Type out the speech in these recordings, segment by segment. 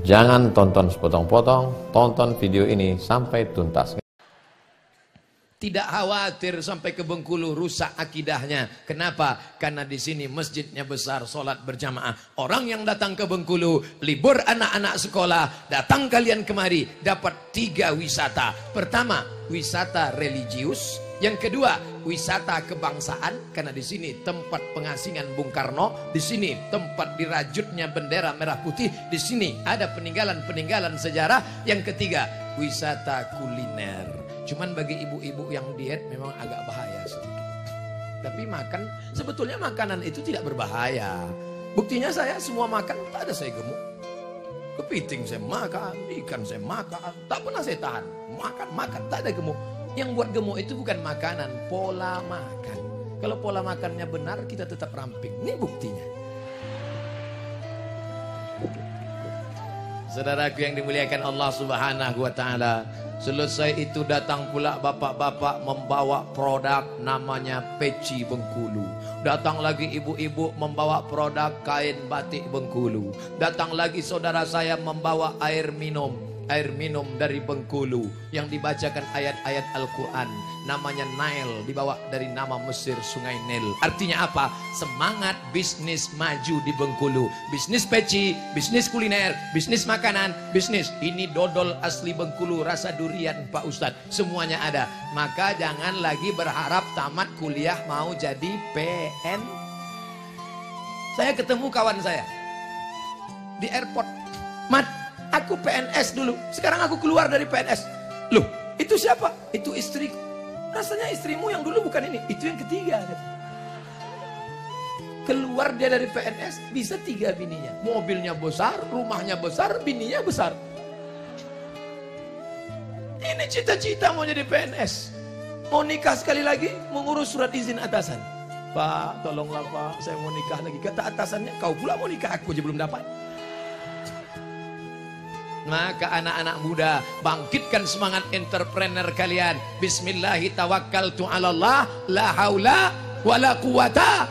Jangan tonton sepotong-potong, tonton video ini sampai tuntas. Tidak khawatir sampai ke Bengkulu rusak akidahnya. Kenapa? Karena di sini masjidnya besar, sholat berjamaah. Orang yang datang ke Bengkulu, libur anak-anak sekolah, datang kalian kemari, dapat 3 wisata. Pertama, wisata religius. Yang kedua, wisata kebangsaan, karena di sini tempat pengasingan Bung Karno, di sini tempat dirajutnya bendera merah putih, di sini ada peninggalan-peninggalan sejarah. Yang ketiga, wisata kuliner. Cuman bagi ibu-ibu yang diet memang agak bahaya sedikit. Tapi makan, sebetulnya makanan itu tidak berbahaya. Buktinya saya semua makan, tak ada saya gemuk. Kepiting saya makan, ikan saya makan, tak pernah saya tahan. Makan, tak ada gemuk. Yang buat gemuk itu bukan makanan, pola makan. Kalau pola makannya benar, kita tetap ramping. Ini buktinya. Saudaraku yang dimuliakan Allah Subhanahu wa Ta'ala, selesai itu datang pula bapak-bapak membawa produk namanya peci Bengkulu. Datang lagi ibu-ibu membawa produk kain batik Bengkulu. Datang lagi saudara saya membawa air minum dari Bengkulu yang dibacakan ayat-ayat Al-Quran, namanya Nile, dibawa dari nama Mesir, sungai Nil. Artinya apa? Semangat bisnis maju di Bengkulu. Bisnis peci, bisnis kuliner, bisnis makanan, bisnis ini dodol asli Bengkulu, rasa durian Pak Ustadz, semuanya ada. Maka jangan lagi berharap tamat kuliah mau jadi PN. Saya ketemu kawan saya di airport, Mat, aku PNS dulu, sekarang aku keluar dari PNS. Loh, itu siapa? Itu istriku. Rasanya istrimu yang dulu bukan ini, itu yang ketiga. Keluar dia dari PNS, bisa 3 bininya. Mobilnya besar, rumahnya besar, bininya besar. Ini cita-cita mau jadi PNS. Mau nikah sekali lagi, mengurus surat izin atasan. Pak, tolonglah Pak, saya mau nikah lagi. Kata atasannya, kau pula mau nikah, aku aja belum dapat. Maka anak-anak muda, bangkitkan semangat entrepreneur kalian. Bismillahirrahmanirrahim. La haula wala quwata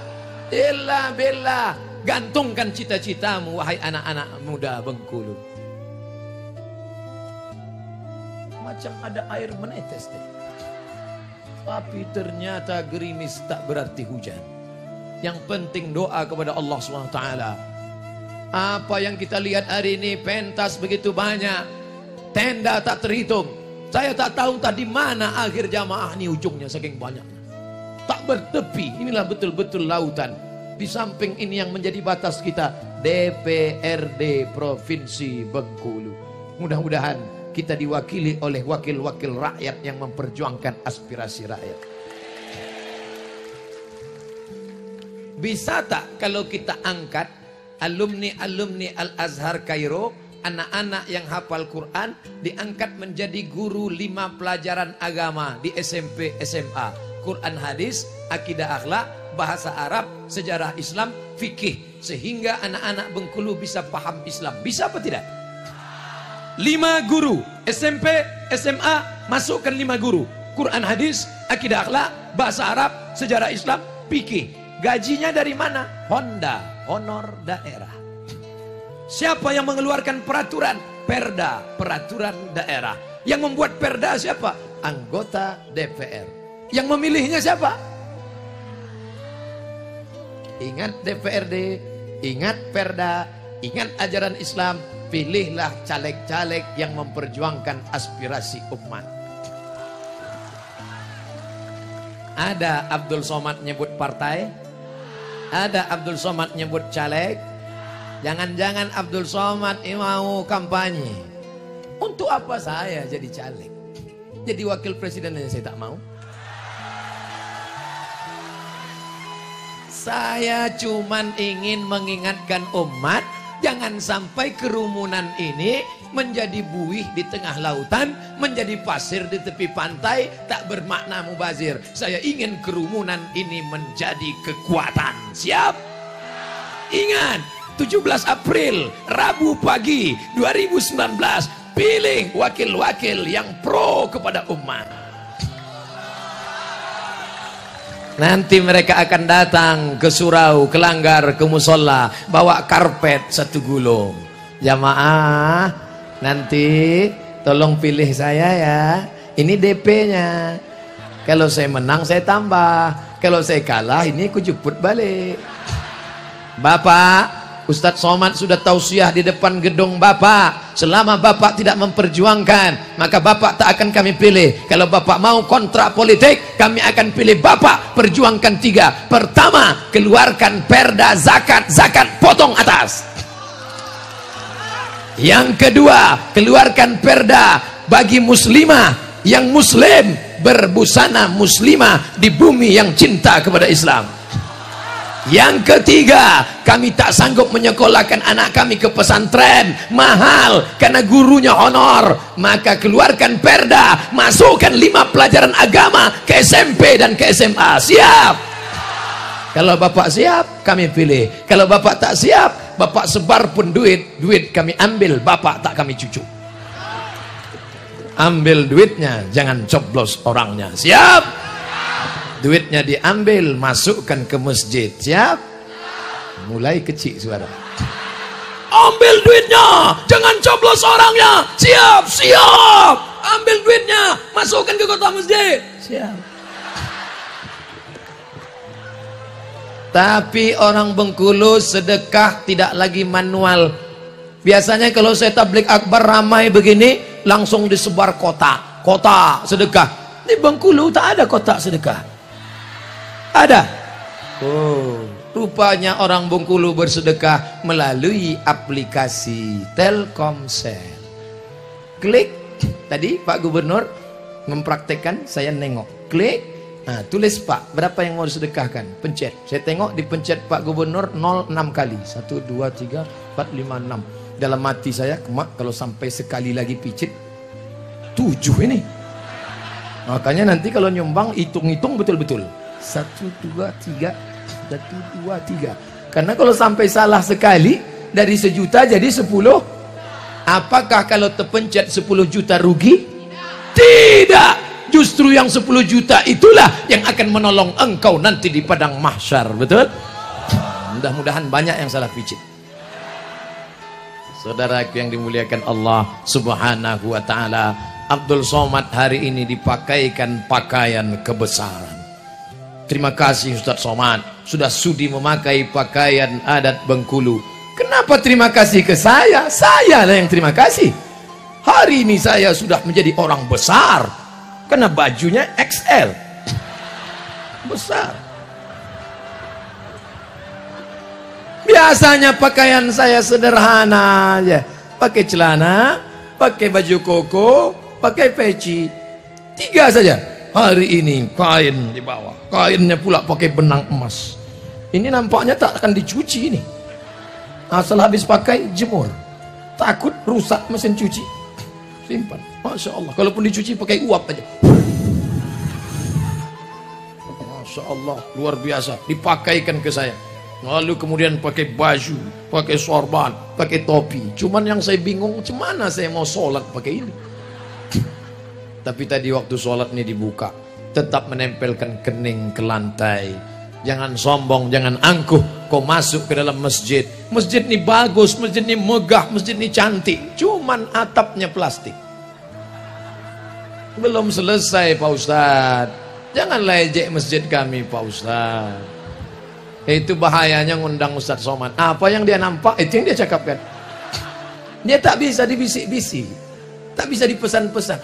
illa billah. Gantungkan cita-citamu wahai anak-anak muda Bengkulu. Macam ada air menetes deh. Tapi ternyata gerimis tak berarti hujan. Yang penting doa kepada Allah SWT. Apa yang kita lihat hari ini, pentas begitu banyak, tenda tak terhitung. Saya tak tahu tadi mana akhir jamaah ini ujungnya, saking banyaknya. Tak bertepi, inilah betul-betul lautan. Di samping ini yang menjadi batas kita, DPRD Provinsi Bengkulu. Mudah-mudahan kita diwakili oleh wakil-wakil rakyat yang memperjuangkan aspirasi rakyat. Bisa tak kalau kita angkat alumni Al-Azhar Kairo, anak-anak yang hafal Quran, diangkat menjadi guru 5 pelajaran agama di SMP, SMA. Quran hadis, akidah akhlak, bahasa Arab, sejarah Islam, fikih. Sehingga anak-anak Bengkulu bisa paham Islam. Bisa apa tidak? 5 guru, SMP, SMA, masukkan 5 guru. Quran hadis, akidah akhlak, bahasa Arab, sejarah Islam, fikih. Gajinya dari mana? Honda. Honor daerah. Siapa yang mengeluarkan peraturan? Perda, peraturan daerah. Yang membuat perda siapa? Anggota DPR. Yang memilihnya siapa? Ingat DPRD, ingat perda, ingat ajaran Islam. Pilihlah caleg-caleg yang memperjuangkan aspirasi umat. Ada Abdul Somad nyebut partai? Ada Abdul Somad nyebut caleg? Jangan-jangan Abdul Somad mau kampanye. Untuk apa saya jadi caleg? Jadi wakil presiden aja saya tak mau. Saya cuman ingin mengingatkan umat, jangan sampai kerumunan ini menjadi buih di tengah lautan, menjadi pasir di tepi pantai, tak bermakna mubazir. Saya ingin kerumunan ini menjadi kekuatan. Siap? Ingat, 17 April, Rabu pagi 2019, pilih wakil-wakil yang pro kepada umat. Nanti mereka akan datang ke surau, ke langgar, ke musola, bawa karpet 1 gulung. Jamaah, nanti tolong pilih saya ya. Ini DP-nya. Kalau saya menang saya tambah. Kalau saya kalah ini aku jemput balik. Bapak, Ustadz Somad sudah tausiah di depan gedung Bapak. Selama Bapak tidak memperjuangkan, maka Bapak tak akan kami pilih. Kalau Bapak mau kontrak politik, kami akan pilih Bapak. Perjuangkan 3. Pertama, keluarkan perda zakat. Zakat potong atas. Yang kedua, keluarkan perda bagi muslimah yang muslim berbusana muslimah di bumi yang cinta kepada Islam. Yang ketiga, kami tak sanggup menyekolahkan anak kami ke pesantren mahal karena gurunya honor, maka keluarkan perda, masukkan 5 pelajaran agama ke SMP dan ke SMA. Siap? Kalau Bapak siap, kami pilih. Kalau Bapak tak siap, Bapak sebar pun duit kami ambil, Bapak tak kami cucu. Ambil duitnya, jangan coblos orangnya. Siap? Duitnya diambil, masukkan ke masjid. Siap? Mulai kecil suara. Ambil duitnya, jangan coblos orangnya. Siap? Siap. Ambil duitnya, masukkan ke kota masjid. Siap. Tapi orang Bengkulu sedekah tidak lagi manual. Biasanya kalau saya tabligh akbar ramai begini, langsung disebar kotak sedekah. Di Bengkulu tak ada kotak sedekah. Ada? Oh, rupanya orang Bengkulu bersedekah melalui aplikasi Telkomsel. Klik, tadi Pak Gubernur mempraktekkan, saya nengok. Klik, nah, tulis Pak, berapa yang mau disedekahkan? Pencet. Saya tengok dipencet Pak Gubernur 06 kali. 1, 2, 3, 4, 5, 6. Dalam hati saya, kemak kalau sampai sekali lagi picit 7 ini. Makanya nanti kalau nyumbang hitung-hitung betul-betul. 1, 2, 3, 1, 2, 3. Karena kalau sampai salah sekali, dari 1 juta jadi 10. Apakah kalau terpencet 10 juta rugi? Tidak. Justru yang 10 juta itulah yang akan menolong engkau nanti di padang mahsyar. Betul? Mudah-mudahan banyak yang salah picit. Saudaraku yang dimuliakan Allah Subhanahu wa ta'ala, Abdul Somad hari ini dipakaikan pakaian kebesaran. Terima kasih Ustadz Somad sudah sudi memakai pakaian adat Bengkulu. Kenapa terima kasih ke saya? Saya lah yang terima kasih. Hari ini saya sudah menjadi orang besar karena bajunya XL. Besar. Biasanya pakaian saya sederhana aja. Pakai celana, pakai baju koko, pakai peci. 3 saja. Hari ini kain di bawah. Kainnya pula pakai benang emas. Ini nampaknya tak akan dicuci ini. Asal habis pakai jemur. Takut rusak mesin cuci. Simpan. Masya Allah. Kalaupun dicuci pakai uap aja. Masya Allah. Luar biasa. Dipakaikan ke saya. Lalu kemudian pakai baju, pakai sorban, pakai topi. Cuman yang saya bingung, cemana saya mau sholat pakai ini. Tapi tadi waktu sholat ini dibuka, tetap menempelkan kening ke lantai. Jangan sombong, jangan angkuh. Kau masuk ke dalam masjid. Masjid ini bagus, masjid ini megah, masjid ini cantik. Cuman atapnya plastik. Belum selesai Pak Ustadz. Jangan ejek masjid kami Pak Ustadz. Itu bahayanya ngundang Ustadz Somad. Apa yang dia nampak, itu yang dia cakapkan. Dia tak bisa dibisik-bisik, tak bisa dipesan-pesan.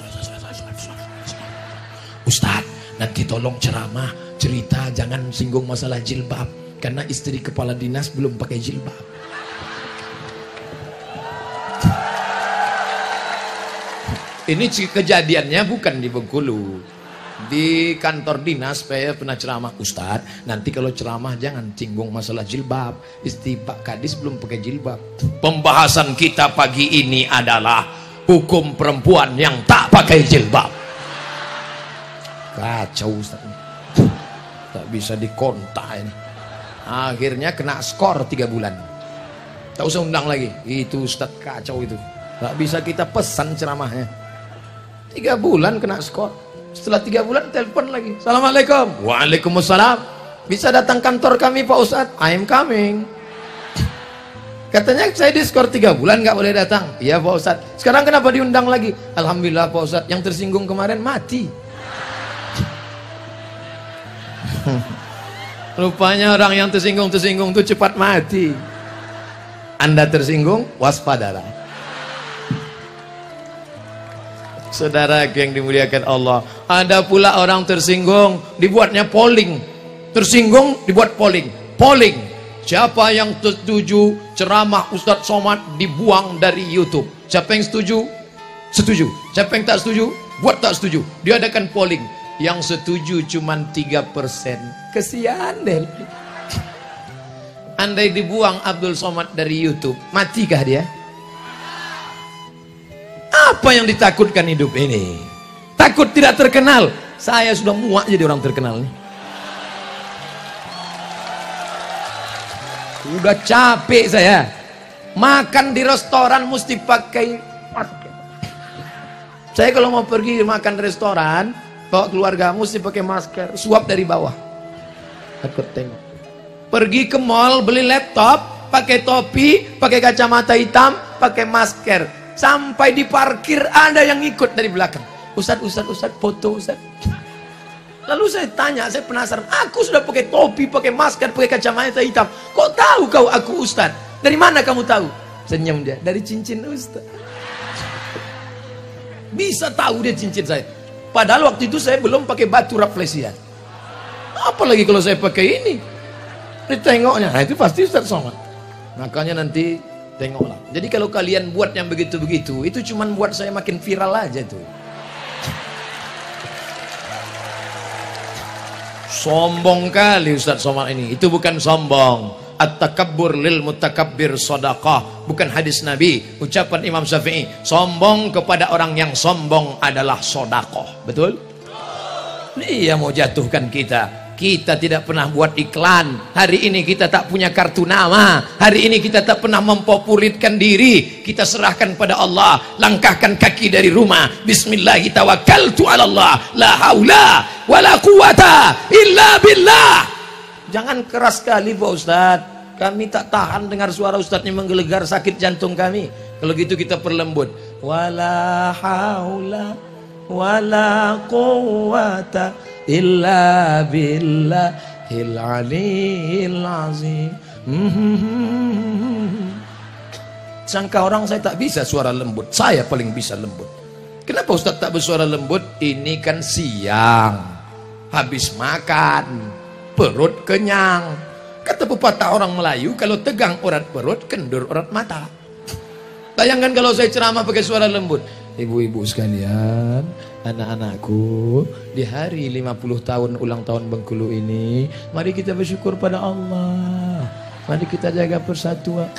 Ustadz, nanti tolong ceramah, cerita, jangan singgung masalah jilbab. Karena istri kepala dinas belum pakai jilbab. Ini kejadiannya bukan di Bengkulu. Di kantor dinas saya pernah ceramah. Ustadz, nanti kalau ceramah jangan singgung masalah jilbab. Istri Pak Kadis belum pakai jilbab. Pembahasan kita pagi ini adalah hukum perempuan yang tak pakai jilbab. Kacau Ustadz, tak bisa dikontak ini. Akhirnya kena skor 3 bulan. Tak usah undang lagi. Itu Ustadz kacau itu. Tak bisa kita pesan ceramahnya. 3 bulan kena skor. Setelah 3 bulan telepon lagi. Assalamualaikum. Waalaikumsalam. Bisa datang kantor kami Pak Ustadz? I am coming. Katanya saya diskor 3 bulan nggak boleh datang. Iya Pak Ustadz. Sekarang kenapa diundang lagi? Alhamdulillah Pak Ustadz, yang tersinggung kemarin mati. Rupanya orang yang tersinggung tuh cepat mati. Anda tersinggung, waspadalah. Saudara yang dimuliakan Allah, ada pula orang tersinggung, dibuatnya polling. Tersinggung, dibuat polling. Polling, siapa yang setuju ceramah Ustadz Somad dibuang dari YouTube? Siapa yang setuju? Setuju. Siapa yang tak setuju? Buat tak setuju. Diadakan polling. Yang setuju cuma 3%. Kesian deh. Andai dibuang Abdul Somad dari YouTube, matikah dia? Apa yang ditakutkan hidup ini? Takut tidak terkenal. Saya sudah muak jadi orang terkenal nih. Udah capek saya. Makan di restoran mesti pakai masker. Saya kalau mau pergi makan di restoran, bawa keluarga mesti pakai masker. Suap dari bawah. Takut tengok. Pergi ke mall beli laptop, pakai topi, pakai kacamata hitam, pakai masker. Sampai di parkir ada yang ikut dari belakang. Ustadz, foto Ustadz. Lalu saya tanya, saya penasaran. Aku sudah pakai topi, pakai masker, pakai kacamata hitam. Kok tahu kau aku Ustadz? Dari mana kamu tahu? Senyum dia. Dari cincin Ustadz. Bisa tahu dia cincin saya. Padahal waktu itu saya belum pakai batu rafflesia. Apalagi kalau saya pakai ini. Ditengoknya. Nah itu pasti Ustadz Somad. Makanya nanti tengoklah. Jadi kalau kalian buat yang begitu-begitu, itu cuman buat saya makin viral aja tuh. Sombong kali Ustadz Somad ini. Itu bukan sombong. At-takabbur lil mutakabbir sadaqah. Bukan hadis Nabi, ucapan Imam Syafi'i. Sombong kepada orang yang sombong adalah sedekah. Betul? Dia mau jatuhkan kita. Kita tidak pernah buat iklan. Hari ini kita tak punya kartu nama. Hari ini kita tak pernah mempopulerkan diri. Kita serahkan pada Allah. Langkahkan kaki dari rumah. Bismillahi tawakkaltu ala Allah. La haula wala quwata illa billah. Jangan keras sekali Pak Ustadz. Kami tak tahan dengar suara Ustadznya menggelegar, sakit jantung kami. Kalau gitu kita perlembut. Wala haula wala quwata illa billahil aliyil azim. Sangka orang saya tak bisa suara lembut. Saya paling bisa lembut. Kenapa Ustadz tak bersuara lembut? Ini kan siang, habis makan, perut kenyang. Kata pepatah orang Melayu, kalau tegang urat perut, kendur urat mata. Bayangkan kalau saya ceramah pakai suara lembut. Ibu-ibu sekalian, anak-anakku, di hari 50 tahun ulang tahun Bengkulu ini, mari kita bersyukur pada Allah. Mari kita jaga persatuan.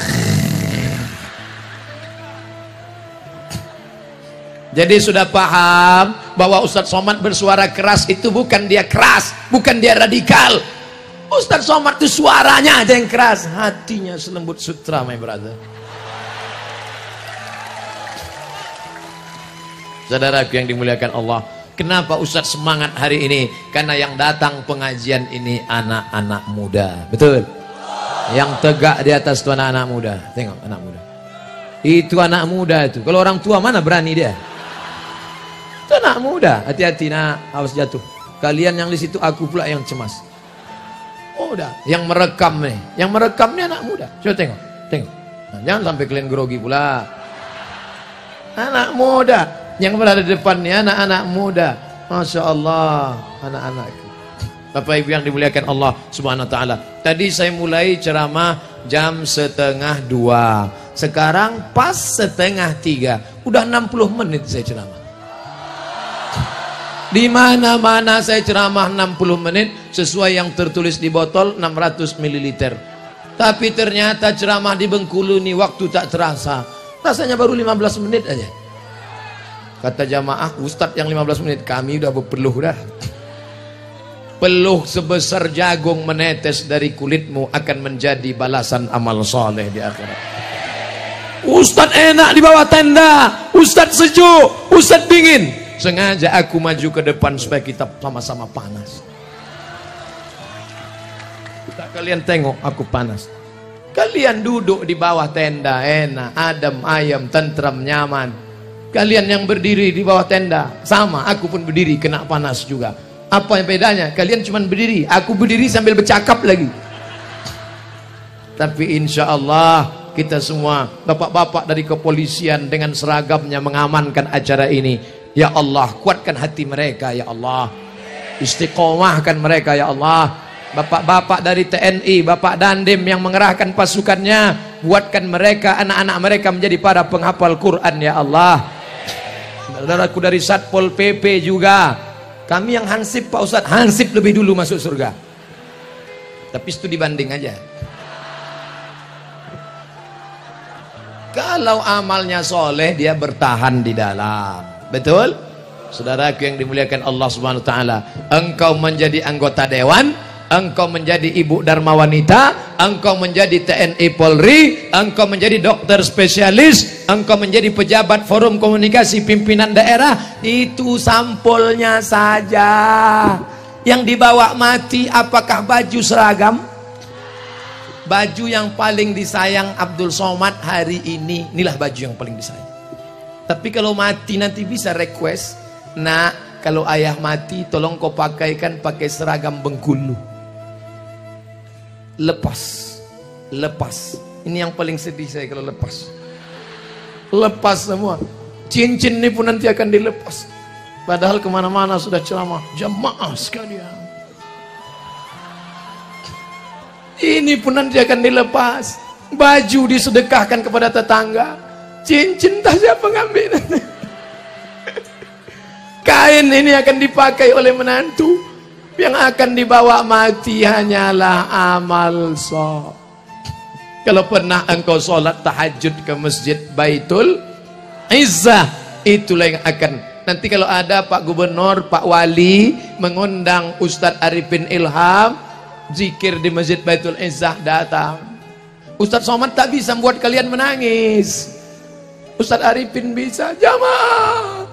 Jadi sudah paham bahwa Ustadz Somad bersuara keras itu bukan dia keras, bukan dia radikal. Ustadz Somad itu suaranya aja yang keras, hatinya selembut sutra, my brother. Saudaraku yang dimuliakan Allah, kenapa Ustadz semangat hari ini? Karena yang datang pengajian ini anak-anak muda, betul? Yang tegak di atas itu anak-anak muda. Tengok anak muda. Itu anak muda itu. Kalau orang tua mana berani dia? Itu anak muda. Hati-hati nak, awas jatuh. Kalian yang di situ, aku pula yang cemas. Oh udah, yang merekam nih. Yang merekam nih anak muda. Coba tengok, tengok. Nah, jangan sampai kalian grogi pula. Anak muda. Yang berada di depannya anak-anak muda. Masya Allah, anak-anakku. Bapak Ibu yang dimuliakan Allah Subhanahu Wa Taala. Tadi saya mulai ceramah jam 1:30. Sekarang pas 2:30. Udah 60 menit saya ceramah. Di mana-mana saya ceramah 60 menit sesuai yang tertulis di botol 600 ml. Tapi ternyata ceramah di Bengkulu ini waktu tak terasa. Rasanya baru 15 menit aja. Kata jamaah, Ustadz yang 15 menit, kami udah berpeluh dah. Peluh sebesar jagung menetes dari kulitmu akan menjadi balasan amal soleh di akhirat. Ustadz enak di bawah tenda, Ustadz sejuk, Ustadz dingin. Sengaja aku maju ke depan supaya kita sama-sama panas. Kita kalian tengok aku panas. Kalian duduk di bawah tenda enak, adem ayem, tentram, nyaman. Kalian yang berdiri di bawah tenda sama, aku pun berdiri kena panas juga. Apa yang bedanya? Kalian cuma berdiri, aku berdiri sambil bercakap lagi. Tapi insya Allah kita semua bapak-bapak dari kepolisian dengan seragamnya mengamankan acara ini. Ya Allah, kuatkan hati mereka ya Allah, istiqomahkan mereka ya Allah. Bapak-bapak dari TNI, Bapak Dandim yang mengerahkan pasukannya, buatkan mereka, anak-anak mereka menjadi para penghafal Quran ya Allah. Saudaraku dari Satpol PP juga, kami yang hansip Pak Ustadz, hansip lebih dulu masuk surga. Tapi studi banding aja. Kalau amalnya soleh, dia bertahan di dalam. Betul? Saudaraku yang dimuliakan Allah Subhanahu wa taala, engkau menjadi anggota dewan, engkau menjadi ibu dharma wanita, engkau menjadi TNI Polri, engkau menjadi dokter spesialis, engkau menjadi pejabat forum komunikasi pimpinan daerah, itu sampulnya saja. Yang dibawa mati apakah baju seragam? Baju yang paling disayang Abdul Somad hari ini, inilah baju yang paling disayang. Tapi kalau mati nanti bisa request, nak, kalau ayah mati tolong kau pakaikan pakai seragam Bengkulu. Lepas, lepas. Ini yang paling sedih saya kalau lepas. Lepas semua. Cincin ini pun nanti akan dilepas. Padahal kemana-mana sudah ceramah. Jamaah sekalian. Ini pun nanti akan dilepas. Baju disedekahkan kepada tetangga. Cincin tak siapa ngambil. Kain ini akan dipakai oleh menantu. Yang akan dibawa mati hanyalah amal soleh. Kalau pernah engkau sholat tahajud ke masjid Baitul Izzah, itulah yang akan. Nanti kalau ada Pak Gubernur, Pak Wali mengundang Ustadz Arifin Ilham zikir di masjid Baitul Izzah, datang. Ustadz Somad tak bisa membuat kalian menangis, Ustadz Arifin bisa. Jamaah,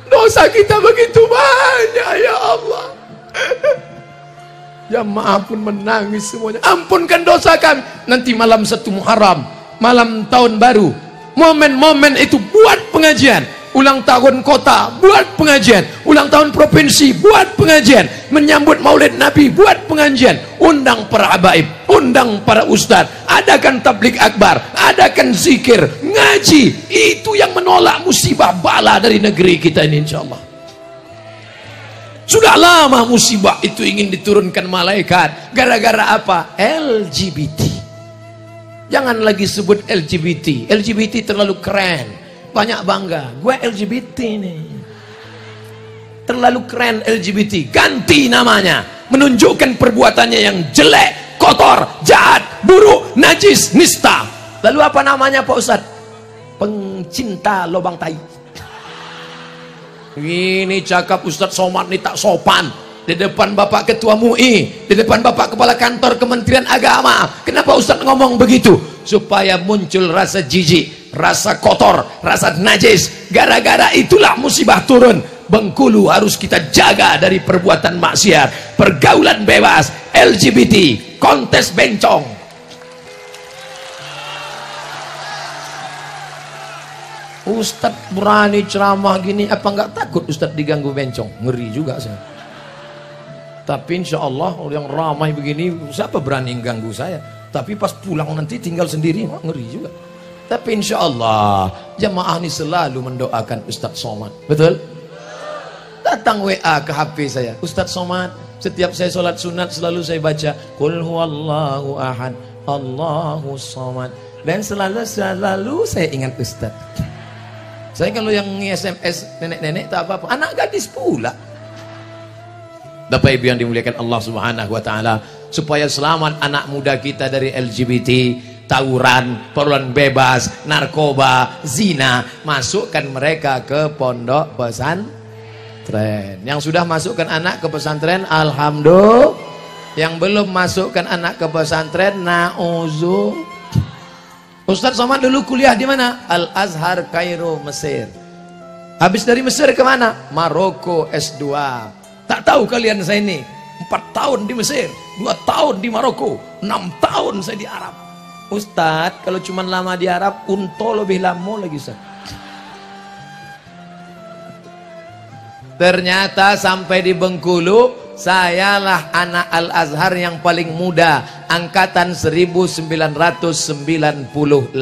dosa kita begitu banyak ya Allah. Jamaah pun menangis semuanya. Ampunkan dosa kami. Nanti malam 1 Muharram, malam tahun baru, momen-momen itu buat pengajian. Ulang tahun kota, buat pengajian. Ulang tahun provinsi, buat pengajian. Menyambut maulid Nabi, buat pengajian. Undang para habaib, undang para ustadz. Adakan tablik akbar, adakan zikir, ngaji. Itu yang menolak musibah bala dari negeri kita ini insyaallah. Sudah lama musibah itu ingin diturunkan malaikat. Gara-gara apa? LGBT. Jangan lagi sebut LGBT. LGBT terlalu keren. Banyak bangga. Gue LGBT nih. Terlalu keren LGBT. Ganti namanya. Menunjukkan perbuatannya yang jelek, kotor, jahat, buruk, najis, nista. Lalu apa namanya Pak Ustadz? Pencinta lobang tai. Ini cakap Ustadz Somad ini tak sopan di depan Bapak Ketua MUI, di depan Bapak Kepala Kantor Kementerian Agama. Kenapa Ustadz ngomong begitu? Supaya muncul rasa jijik, rasa kotor, rasa najis. Gara-gara itulah musibah turun. Bengkulu harus kita jaga dari perbuatan maksiat, pergaulan bebas, LGBT, kontes bencong. Ustadz berani ceramah gini, apa nggak takut Ustadz diganggu bencong? Ngeri juga saya. Tapi insya Allah yang ramai begini, siapa berani ganggu saya? Tapi pas pulang nanti tinggal sendiri, ngeri juga. Tapi insya Allah jamaah ini selalu mendoakan Ustadz Somad. Betul? Datang WA ke HP saya, Ustadz Somad, setiap saya sholat sunat selalu saya baca Qul huwallahu ahad, Allahu somad. Dan selalu saya ingat Ustadz. Saya kalau yang SMS nenek-nenek tak apa-apa, anak gadis pula. Bapak Ibu yang dimuliakan Allah Subhanahu wa taala, supaya selamat anak muda kita dari LGBT, tawuran, pergaulan bebas, narkoba, zina, masukkan mereka ke pondok pesantren. Yang sudah masukkan anak ke pesantren, alhamdulillah. Yang belum masukkan anak ke pesantren, na'udzubillah. Ustadz Somad dulu kuliah di mana? Al Azhar Kairo, Mesir. Habis dari Mesir ke mana? Maroko S2. Tak tahu kalian saya ini 4 tahun di Mesir, 2 tahun di Maroko, 6 tahun saya di Arab. Ustadz, kalau cuma lama di Arab, unto lebih lama lagi, Ustaz. Ternyata sampai di Bengkulu, sayalah anak Al-Azhar yang paling muda, angkatan 1998.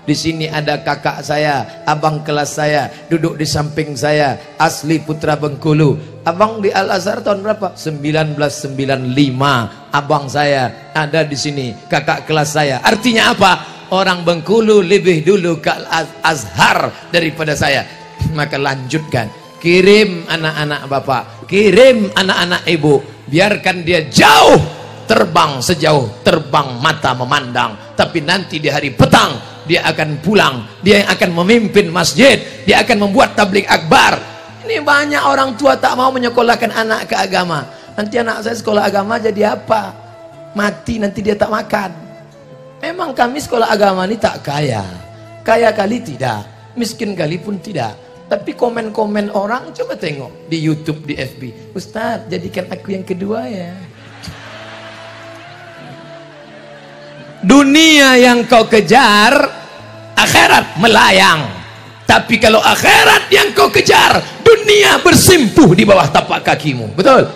Di sini ada kakak saya, abang kelas saya, duduk di samping saya, asli putra Bengkulu. Abang di Al-Azhar tahun berapa? 1995. Abang saya ada di sini, kakak kelas saya. Artinya apa? Orang Bengkulu lebih dulu ke Al-Azhar daripada saya. Maka lanjutkan, kirim anak-anak bapak, kirim anak-anak ibu, biarkan dia jauh terbang sejauh terbang mata memandang, tapi nanti di hari petang dia akan pulang, dia yang akan memimpin masjid, dia akan membuat tabligh akbar. Ini banyak orang tua tak mau menyekolahkan anak ke agama. Nanti anak saya sekolah agama jadi apa? Mati nanti dia tak makan. Memang kami sekolah agama ini tak kaya, kaya kali tidak, miskin kali pun tidak. Tapi komen-komen orang coba tengok di YouTube, di FB, Ustaz jadikan aku yang kedua ya. Dunia yang kau kejar, akhirat melayang. Tapi kalau akhirat yang kau kejar, dunia bersimpuh di bawah tapak kakimu. Betul?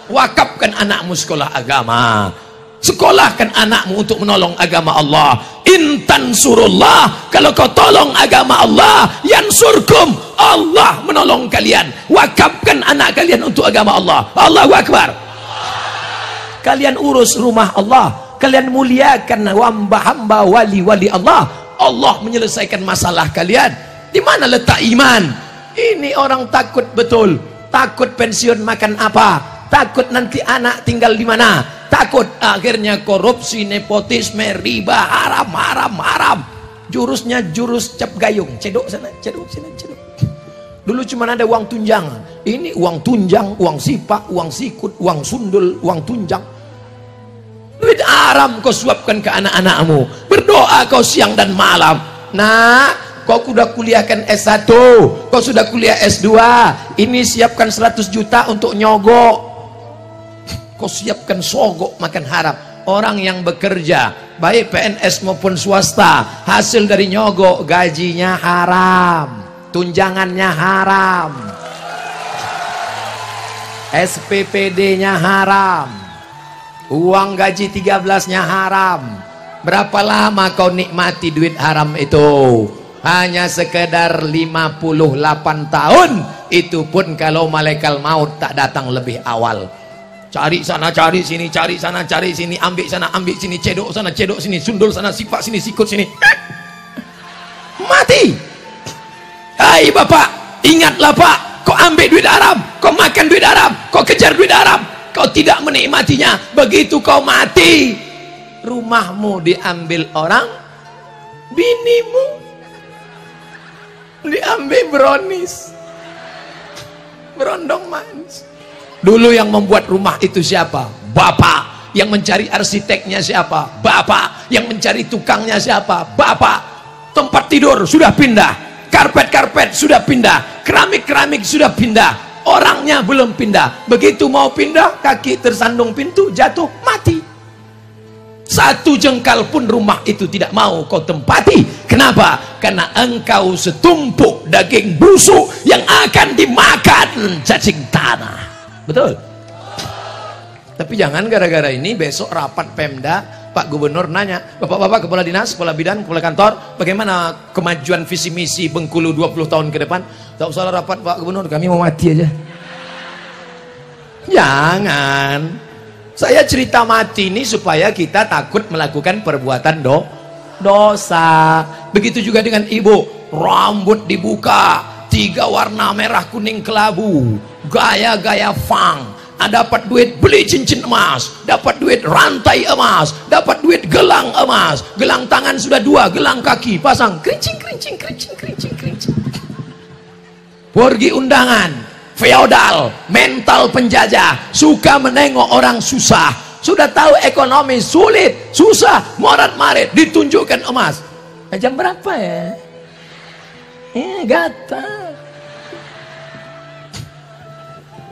Wakafkan anakmu sekolah agama, sekolahkan anakmu untuk menolong agama Allah. Intan surullah, kalau kau tolong agama Allah, yansurkum, Allah menolong kalian. Wakafkan anak kalian untuk agama Allah. Allahu Akbar. Kalian urus rumah Allah, kalian muliakan hamba-hamba wali-wali Allah, Allah menyelesaikan masalah kalian. Di mana letak iman? Ini orang takut betul, takut pensiun makan apa, takut nanti anak tinggal di mana, takut akhirnya korupsi, nepotisme, riba, haram. Jurusnya jurus cap gayung, cedok sana, cedok sini, cedok. Dulu cuma ada uang tunjangan, ini uang tunjang, uang sipak, uang sikut, uang sundul, uang tunjang. Duit haram kau suapkan ke anak-anakmu, berdoa kau siang dan malam. Nah, kau sudah kuliahkan S1, kau sudah kuliah S2, ini siapkan 100 juta untuk nyogok. Kau siapkan sogok makan haram. Orang yang bekerja baik PNS maupun swasta, hasil dari nyogok gajinya haram, tunjangannya haram, SPPD-nya haram, uang gaji 13-nya haram. Berapa lama kau nikmati duit haram itu? Hanya sekedar 58 tahun. Itu pun kalau malaikat maut tak datang lebih awal. Cari sana, cari sini, cari sana, cari sini, ambil sana, ambil sini, cedok sana, cedok sini, sundul sana, sifat sini, sikut sini. Mati. Hai bapak, ingatlah pak, kau ambil duit haram, kau makan duit haram, kau kejar duit haram, kau tidak menikmatinya. Begitu kau mati, rumahmu diambil orang, binimu diambil brownies, berondong manis. Dulu yang membuat rumah itu siapa? Bapak. Yang mencari arsiteknya siapa? Bapak. Yang mencari tukangnya siapa? Bapak. Tempat tidur sudah pindah, karpet-karpet sudah pindah, keramik-keramik sudah pindah, orangnya belum pindah. Begitu mau pindah, kaki tersandung pintu, jatuh, mati. Satu jengkal pun rumah itu tidak mau kau tempati. Kenapa? Karena engkau setumpuk daging busuk yang akan dimakan cacing tanah. Betul? Tapi jangan gara-gara ini besok rapat Pemda, Pak Gubernur nanya, Bapak-bapak kepala dinas, kepala bidan, kepala kantor, bagaimana kemajuan visi misi Bengkulu 20 tahun ke depan? Tak usah rapat Pak Gubernur, kami mau mati aja. Jangan. Saya cerita mati ini supaya kita takut melakukan perbuatan dosa. Begitu juga dengan ibu, rambut dibuka, 3 warna merah kuning kelabu, gaya-gaya fang, dapat duit beli cincin emas, dapat duit rantai emas, dapat duit gelang emas, gelang tangan sudah 2, gelang kaki pasang, kerincing. Pergi undangan, feodal, mental penjajah, suka menengok orang susah, sudah tahu ekonomi sulit, susah, morat-marit, ditunjukkan emas. Jam berapa ya? Gatal.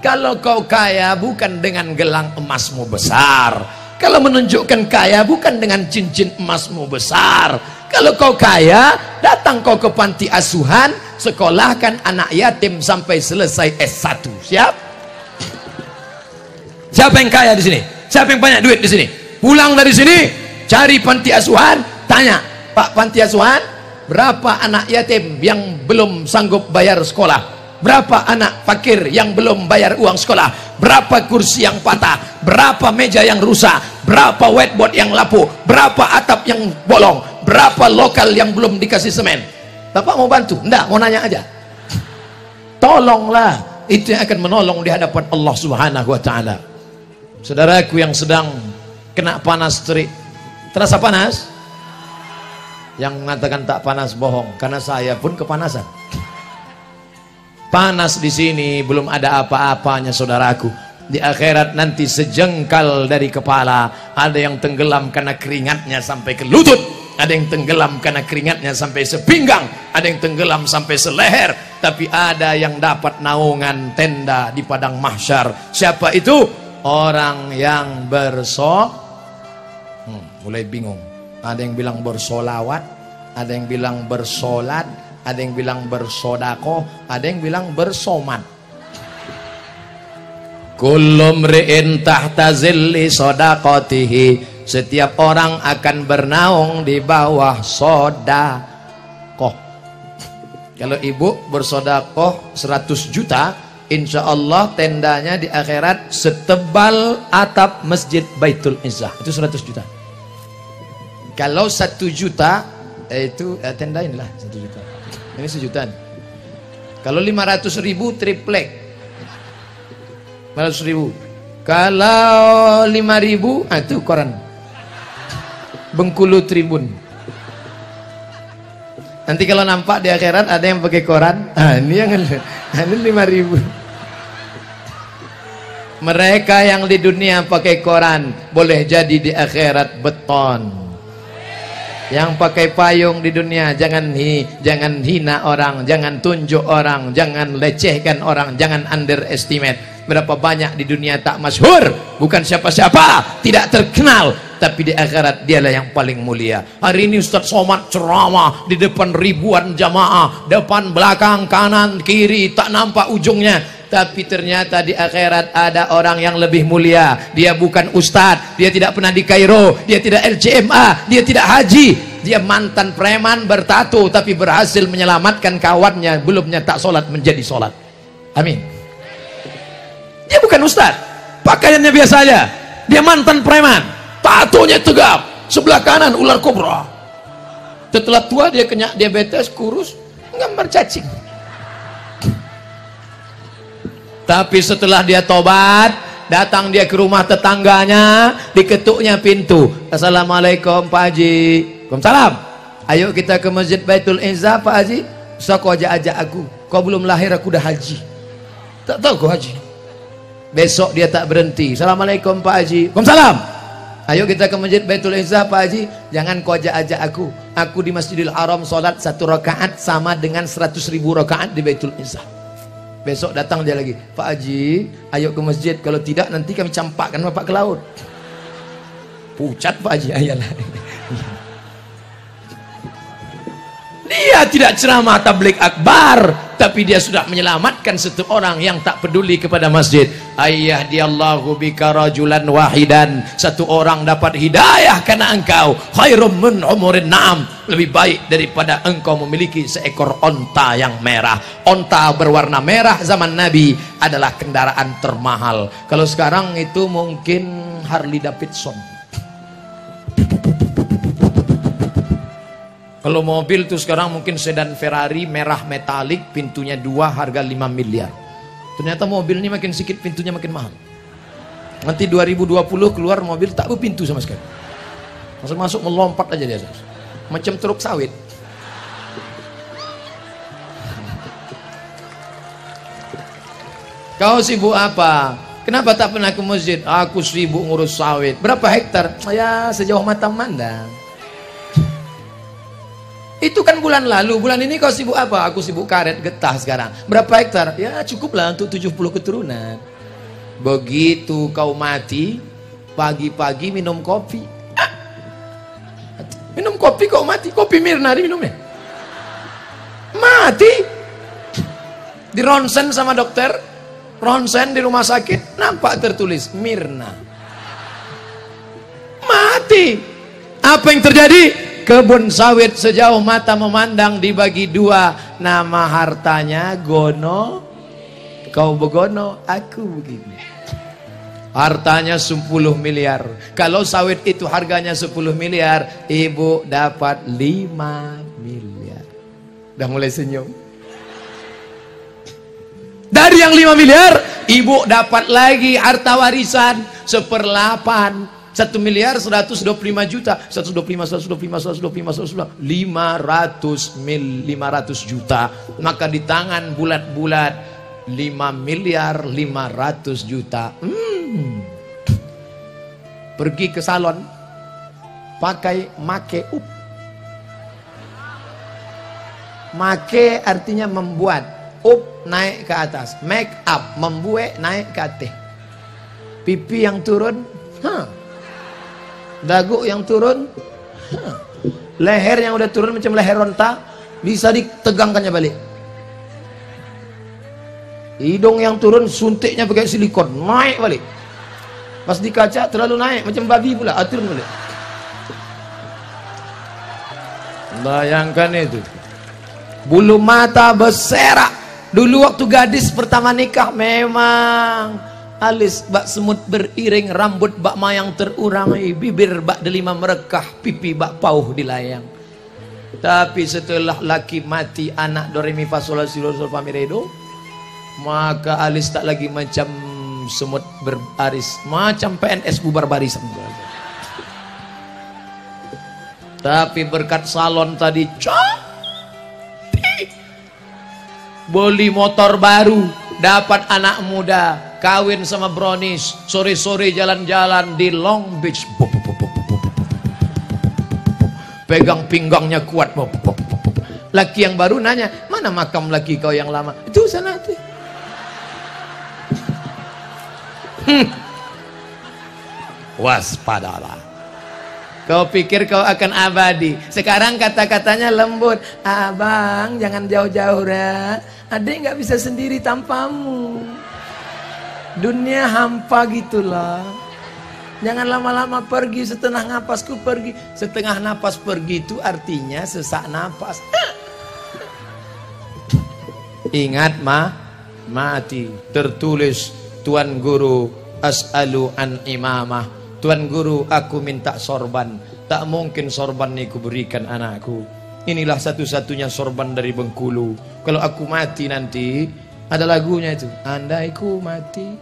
Kalau kau kaya bukan dengan gelang emasmu besar, Kalau menunjukkan kaya bukan dengan cincin emasmu besar. Kalau kau kaya, datang kau ke panti asuhan, sekolahkan anak yatim sampai selesai S1. Siap? Siapa yang kaya di sini? Siapa yang banyak duit di sini? Pulang dari sini, cari panti asuhan, tanya, Pak panti asuhan, berapa anak yatim yang belum sanggup bayar sekolah? Berapa anak fakir yang belum bayar uang sekolah? Berapa kursi yang patah? Berapa meja yang rusak? Berapa whiteboard yang lapuk? Berapa atap yang bolong? Berapa lokal yang belum dikasih semen? Bapak mau bantu? Enggak, mau nanya aja. Tolonglah, itu yang akan menolong di hadapan Allah Subhanahu wa taala. Saudaraku yang sedang kena panas terik, terasa panas? Yang mengatakan tak panas bohong, karena saya pun kepanasan. Panas di sini belum ada apa-apanya saudaraku. Di akhirat nanti sejengkal dari kepala, ada yang tenggelam karena keringatnya sampai ke lutut, ada yang tenggelam karena keringatnya sampai sepinggang, ada yang tenggelam sampai seleher, tapi ada yang dapat naungan tenda di padang mahsyar. Siapa itu? Orang yang mulai bingung. Ada yang bilang bersolawat, ada yang bilang bersolat, ada yang bilang bersodakoh, ada yang bilang bersomat. Kullu mri'in tahta zilli sodakotihi. Setiap orang akan bernaung di bawah sodakoh. Kalau ibu bersodakoh 100 juta, insya Allah tendanya di akhirat setebal atap masjid Baitul Izzah. Itu 100 juta. Kalau 1 juta itu tenda inilah 1 juta. Ini 1 juta. Kalau 500.000 triplek 500.000. Kalau 5.000 itu koran Bengkulu Tribun. Nanti kalau nampak di akhirat ada yang pakai koran, ini yang ini 5.000. Mereka yang di dunia pakai koran boleh jadi di akhirat beton. Yang pakai payung di dunia jangan hina orang, jangan tunjuk orang, jangan lecehkan orang, jangan underestimate. Berapa banyak di dunia tak masyhur, bukan siapa-siapa, tidak terkenal, tapi di akhirat dialah yang paling mulia. Hari ini Ustaz Somad ceramah di depan ribuan jamaah, depan, belakang, kanan, kiri, tak nampak ujungnya. Tapi ternyata di akhirat ada orang yang lebih mulia. Dia bukan ustadz, dia tidak pernah di Kairo, dia tidak LCMA, dia tidak haji, dia mantan preman bertato, tapi berhasil menyelamatkan kawannya belumnya tak sholat menjadi sholat. Amin. Dia bukan ustadz, pakaiannya biasa aja. Dia mantan preman, tatonya tegap, sebelah kanan ular kobra. Setelah tua dia kena diabetes, kurus, gambar cacing. Tapi setelah dia tobat, datang dia ke rumah tetangganya, diketuknya pintu. Assalamualaikum Pak Haji. Waalaikumsalam. Ayo kita ke Masjid Baitul Izzah Pak Haji. Usah kau ajak aku. Kau belum lahir aku dah haji. Tak tahu kau haji. Besok dia tak berhenti. Assalamualaikum Pak Haji. Waalaikumsalam. Ayo kita ke Masjid Baitul Izzah Pak Haji. Jangan kau ajak aku. Aku di Masjidil Haram salat 1 rakaat sama dengan 100.000 rakaat di Baitul Izzah. Besok datang dia lagi, Pak Haji, ayo ke masjid, kalau tidak nanti kami campakkan bapak ke laut. Pucat Pak Haji, ayalah. Dia tidak ceramah tabligh akbar, tapi dia sudah menyelamatkan satu orang yang tak peduli kepada masjid. Ayah diallahu bika rajulan wahidan. Satu orang dapat hidayah karena engkau. Khairum min umurin na'am. Lebih baik daripada engkau memiliki seekor onta yang merah. Onta berwarna merah zaman Nabi adalah kendaraan termahal. Kalau sekarang itu mungkin Harley Davidson. Kalau mobil tuh sekarang mungkin sedan Ferrari merah metalik, pintunya 2, harga 5 miliar. Ternyata mobil ini makin sedikit pintunya makin mahal. Nanti 2020 keluar mobil tak berpintu sama sekali. Masuk-masuk melompat aja dia. Macam truk sawit. Kau sibuk apa? Kenapa tak pernah ke masjid? Aku sibuk ngurus sawit. Berapa hektar? Ya sejauh mata memandang. Itu kan bulan lalu, bulan ini kau sibuk apa? Aku sibuk karet getah sekarang. Berapa hektar? Ya cukuplah untuk 70 keturunan. Begitu kau mati, pagi-pagi minum kopi. Minum kopi kok mati? Kopi Mirna diminumnya. Mati. Di ronsen sama dokter, ronsen di rumah sakit, nampak tertulis Mirna. Mati. Apa yang terjadi? Kebun sawit sejauh mata memandang dibagi dua. Nama hartanya Gono. Kau begono, aku begini. Hartanya 10 miliar. Kalau sawit itu harganya 10 miliar, ibu dapat 5 miliar. Udah mulai senyum. Dari yang 5 miliar, ibu dapat lagi harta warisan 1/8. 1 miliar 125 juta. 125 500 juta. Maka di tangan bulat-bulat 5 miliar 500 juta. Pergi ke salon, pakai make up. Make artinya membuat, up naik ke atas, make up membuat naik ke atas. Pipi yang turun, dagu yang turun, leher yang udah turun macam leher onta bisa ditegangkannya balik. Hidung yang turun suntiknya pakai silikon, naik balik. Pas di kaca terlalu naik macam babi pula, turun balik. Bayangkan itu. Bulu mata berserak. Dulu waktu gadis pertama nikah memang alis bak semut beriring, rambut bak mayang terurangi, bibir bak delima merekah, pipi bak pauh dilayang. Tapi setelah laki mati, anak do re mi fa sol la si do sol fa mi re do, maka alis tak lagi macam semut berbaris, macam PNS bubar barisan. Tapi berkat salon tadi cantik, beli motor baru, dapat anak muda, kawin sama brownies, sore-sore jalan-jalan di Long Beach, pegang pinggangnya kuat. Laki yang baru nanya, mana makam laki kau yang lama? Itu sana tuh. Waspadalah. Kau pikir kau akan abadi. Sekarang kata-katanya lembut. Abang jangan jauh-jauh ya. Adik nggak bisa sendiri tanpamu. Dunia hampa gitulah. Jangan lama-lama pergi, setengah napasku pergi. Setengah napas pergi itu artinya sesak napas. Ingat mati. Tertulis Tuan Guru as'alu an imamah. Tuan Guru, aku minta sorban. Tak mungkin sorban ini kuberikan anakku. Inilah satu-satunya sorban dari Bengkulu. Kalau aku mati nanti, ada lagunya itu, andai ku mati.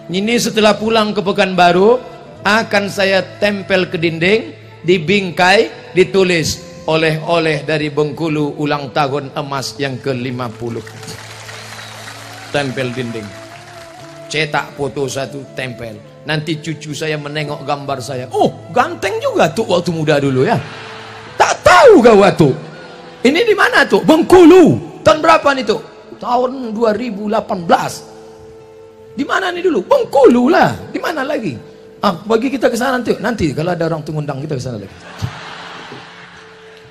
Ini setelah pulang ke Pekanbaru, akan saya tempel ke dinding, di bingkai ditulis oleh-oleh dari Bengkulu ulang tahun emas yang ke-50. Tempel dinding. Cetak foto satu, tempel. Nanti cucu saya menengok gambar saya. Oh, ganteng juga tuh waktu muda dulu ya. Tak tahu gak waktu. Ini di mana tuh? Bengkulu. Tahun berapa nih tuh? Tahun 2018. Di mana nih dulu? Bengkulu lah. Di mana lagi? Bagi kita ke sana nanti. Nanti kalau ada orang mengundang kita ke sana lagi.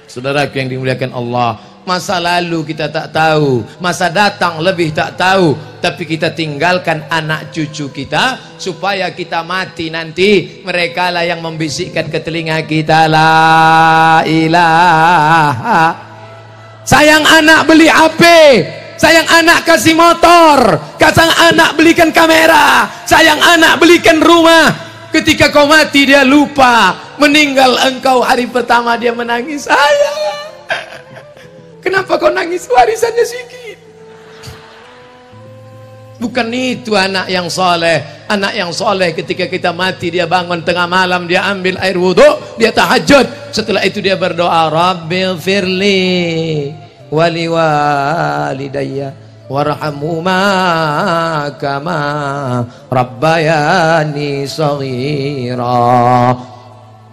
Saudaraku yang dimuliakan Allah, masa lalu kita tak tahu, masa datang lebih tak tahu, tapi kita tinggalkan anak cucu kita supaya kita mati nanti mereka lah yang membisikkan ke telinga kita, la ilaha. Sayang anak beli HP, sayang anak kasih motor, sayang anak belikan kamera, sayang anak belikan rumah. Ketika kau mati dia lupa, meninggal engkau hari pertama dia menangis, ayah kenapa kau nangis, warisannya sedikit. Bukan itu anak yang soleh. Anak yang soleh ketika kita mati dia bangun tengah malam, dia ambil air wudhu, dia tahajud, setelah itu dia berdoa, Rabbil firli wali walidayya warhamhuma kama rabbayani shaghira.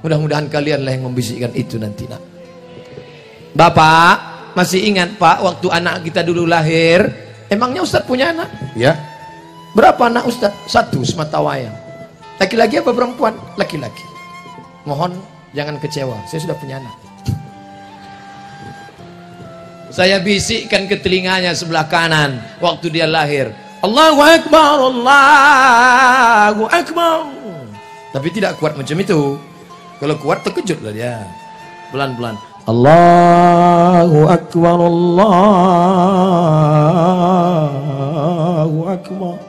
Mudah-mudahan kalian lah yang membisikkan itu nanti nak. Bapak masih ingat Pak waktu anak kita dulu lahir? Emangnya Ustadz punya anak? Ya. Berapa anak Ustadz? 1 semata wayang. Laki-laki apa perempuan? Laki-laki. Mohon jangan kecewa, saya sudah punya anak. Saya bisikkan ke telinganya sebelah kanan waktu dia lahir, Allahu Akbar, Allahu Akbar. Tapi tidak kuat macam itu. Kalau kuat terkejutlah dia. Pelan-pelan, Allahu Akbar, Allahu Akbar.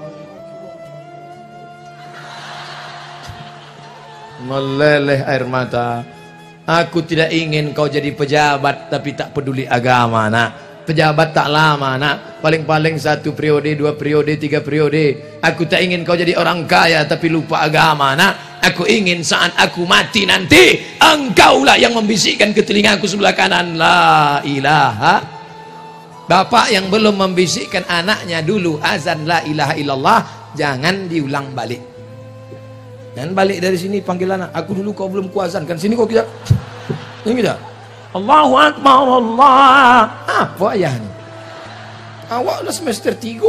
Meleleh air mata. Aku tidak ingin kau jadi pejabat tapi tak peduli agama, nak. Pejabat tak lama, nak. Paling-paling 1 periode, 2 periode, 3 periode. Aku tak ingin kau jadi orang kaya tapi lupa agama, nak. Aku ingin saat aku mati nanti, engkaulah yang membisikkan ke telingaku sebelah kanan, la ilaha. Bapak yang belum membisikkan anaknya dulu azan la ilaha illallah, jangan diulang balik. Dan balik dari sini panggil anak, aku dulu kau belum kuazan kan, sini kau kita ini tidak, Allahu Akbar, Allah. Apa ayah ni? Awak udah semester 3.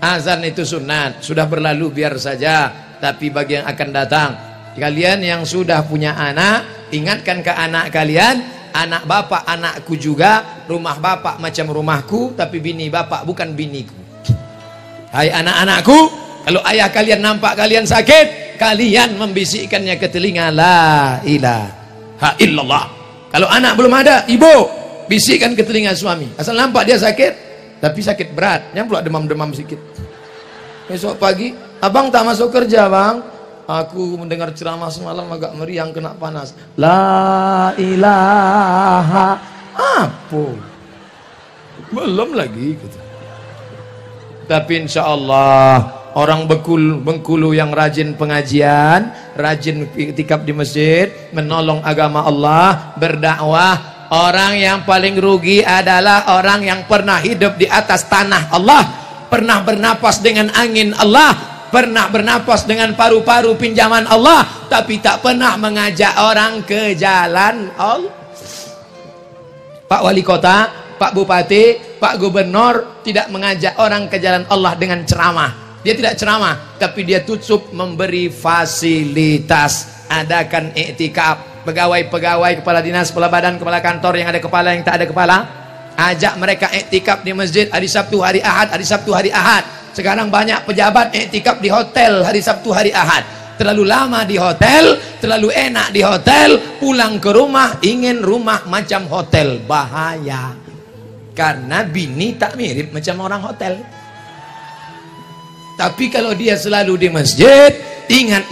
Azan itu sunat, sudah berlalu biar saja. Tapi bagi yang akan datang, kalian yang sudah punya anak, ingatkan ke anak kalian, anak bapak anakku juga, rumah bapak macam rumahku, tapi bini bapak bukan biniku. Hai anak-anakku, kalau ayah kalian nampak kalian sakit, kalian membisikkannya ke telinga, la ilaha illallah. Kalau anak belum ada, ibu bisikkan ke telinga suami. Asal nampak dia sakit, tapi sakit berat, yang pula demam-demam sedikit. Besok pagi, abang tak masuk kerja bang, aku mendengar ceramah semalam agak meriang kena panas. La ilaha apa? Belum lagi gitu. Tapi insya Allah orang Bengkulu yang rajin pengajian, rajin iktikaf di masjid, menolong agama Allah, berdakwah, orang yang paling rugi adalah orang yang pernah hidup di atas tanah Allah, pernah bernapas dengan angin Allah, pernah bernapas dengan paru-paru pinjaman Allah, tapi tak pernah mengajak orang ke jalan Allah. Pak Wali Kota, Pak Bupati, Pak Gubernur tidak mengajak orang ke jalan Allah dengan ceramah. Dia tidak ceramah, tapi dia tutup memberi fasilitas. Adakan iktikaf. Pegawai-pegawai, kepala dinas, kepala badan, kepala kantor yang ada kepala, yang tak ada kepala, ajak mereka iktikaf di masjid hari Sabtu, hari Ahad, hari Sabtu, hari Ahad. Sekarang banyak pejabat iktikaf di hotel hari Sabtu, hari Ahad. Terlalu lama di hotel, terlalu enak di hotel, pulang ke rumah ingin rumah macam hotel. Bahaya. Karena bini tak mirip macam orang hotel. Tapi kalau dia selalu di masjid, ingat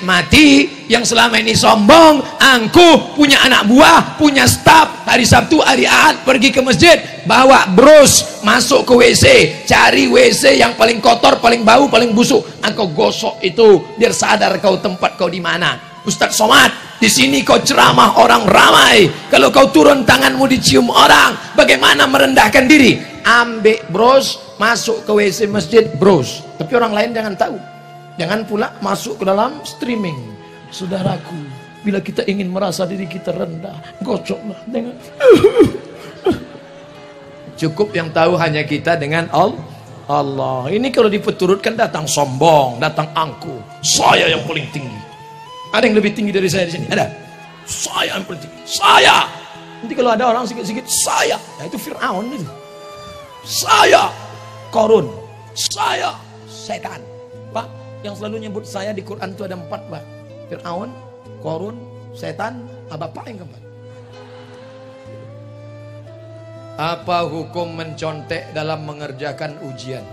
mati. Yang selama ini sombong, angkuh, punya anak buah, punya staf, hari Sabtu, hari Ahad pergi ke masjid, bawa bros, masuk ke WC, cari WC yang paling kotor, paling bau, paling busuk. Engkau gosok itu biar sadar kau tempat kau di mana. Ustaz Somad, di sini kau ceramah orang ramai. Kalau kau turun tanganmu dicium orang, bagaimana merendahkan diri? Ambil bros, masuk ke WC masjid bros. Tapi orang lain jangan tahu. Jangan pula masuk ke dalam streaming. Saudaraku, bila kita ingin merasa diri kita rendah, gocoklah dengan cukup yang tahu hanya kita dengan Allah. Ini kalau dipeturutkan datang sombong, datang angkuh. Saya yang paling tinggi. Ada yang lebih tinggi dari saya di sini? Ada? Saya yang paling tinggi. Saya. Nanti kalau ada orang sikit-sikit, saya. Nah, itu Fir'aun itu. Saya. Korun. Saya. Setan. Pak, yang selalu nyebut saya di Quran itu ada 4, Pak. Fir'aun, Korun, setan, Bapak yang keempat. Apa hukum mencontek dalam mengerjakan ujian?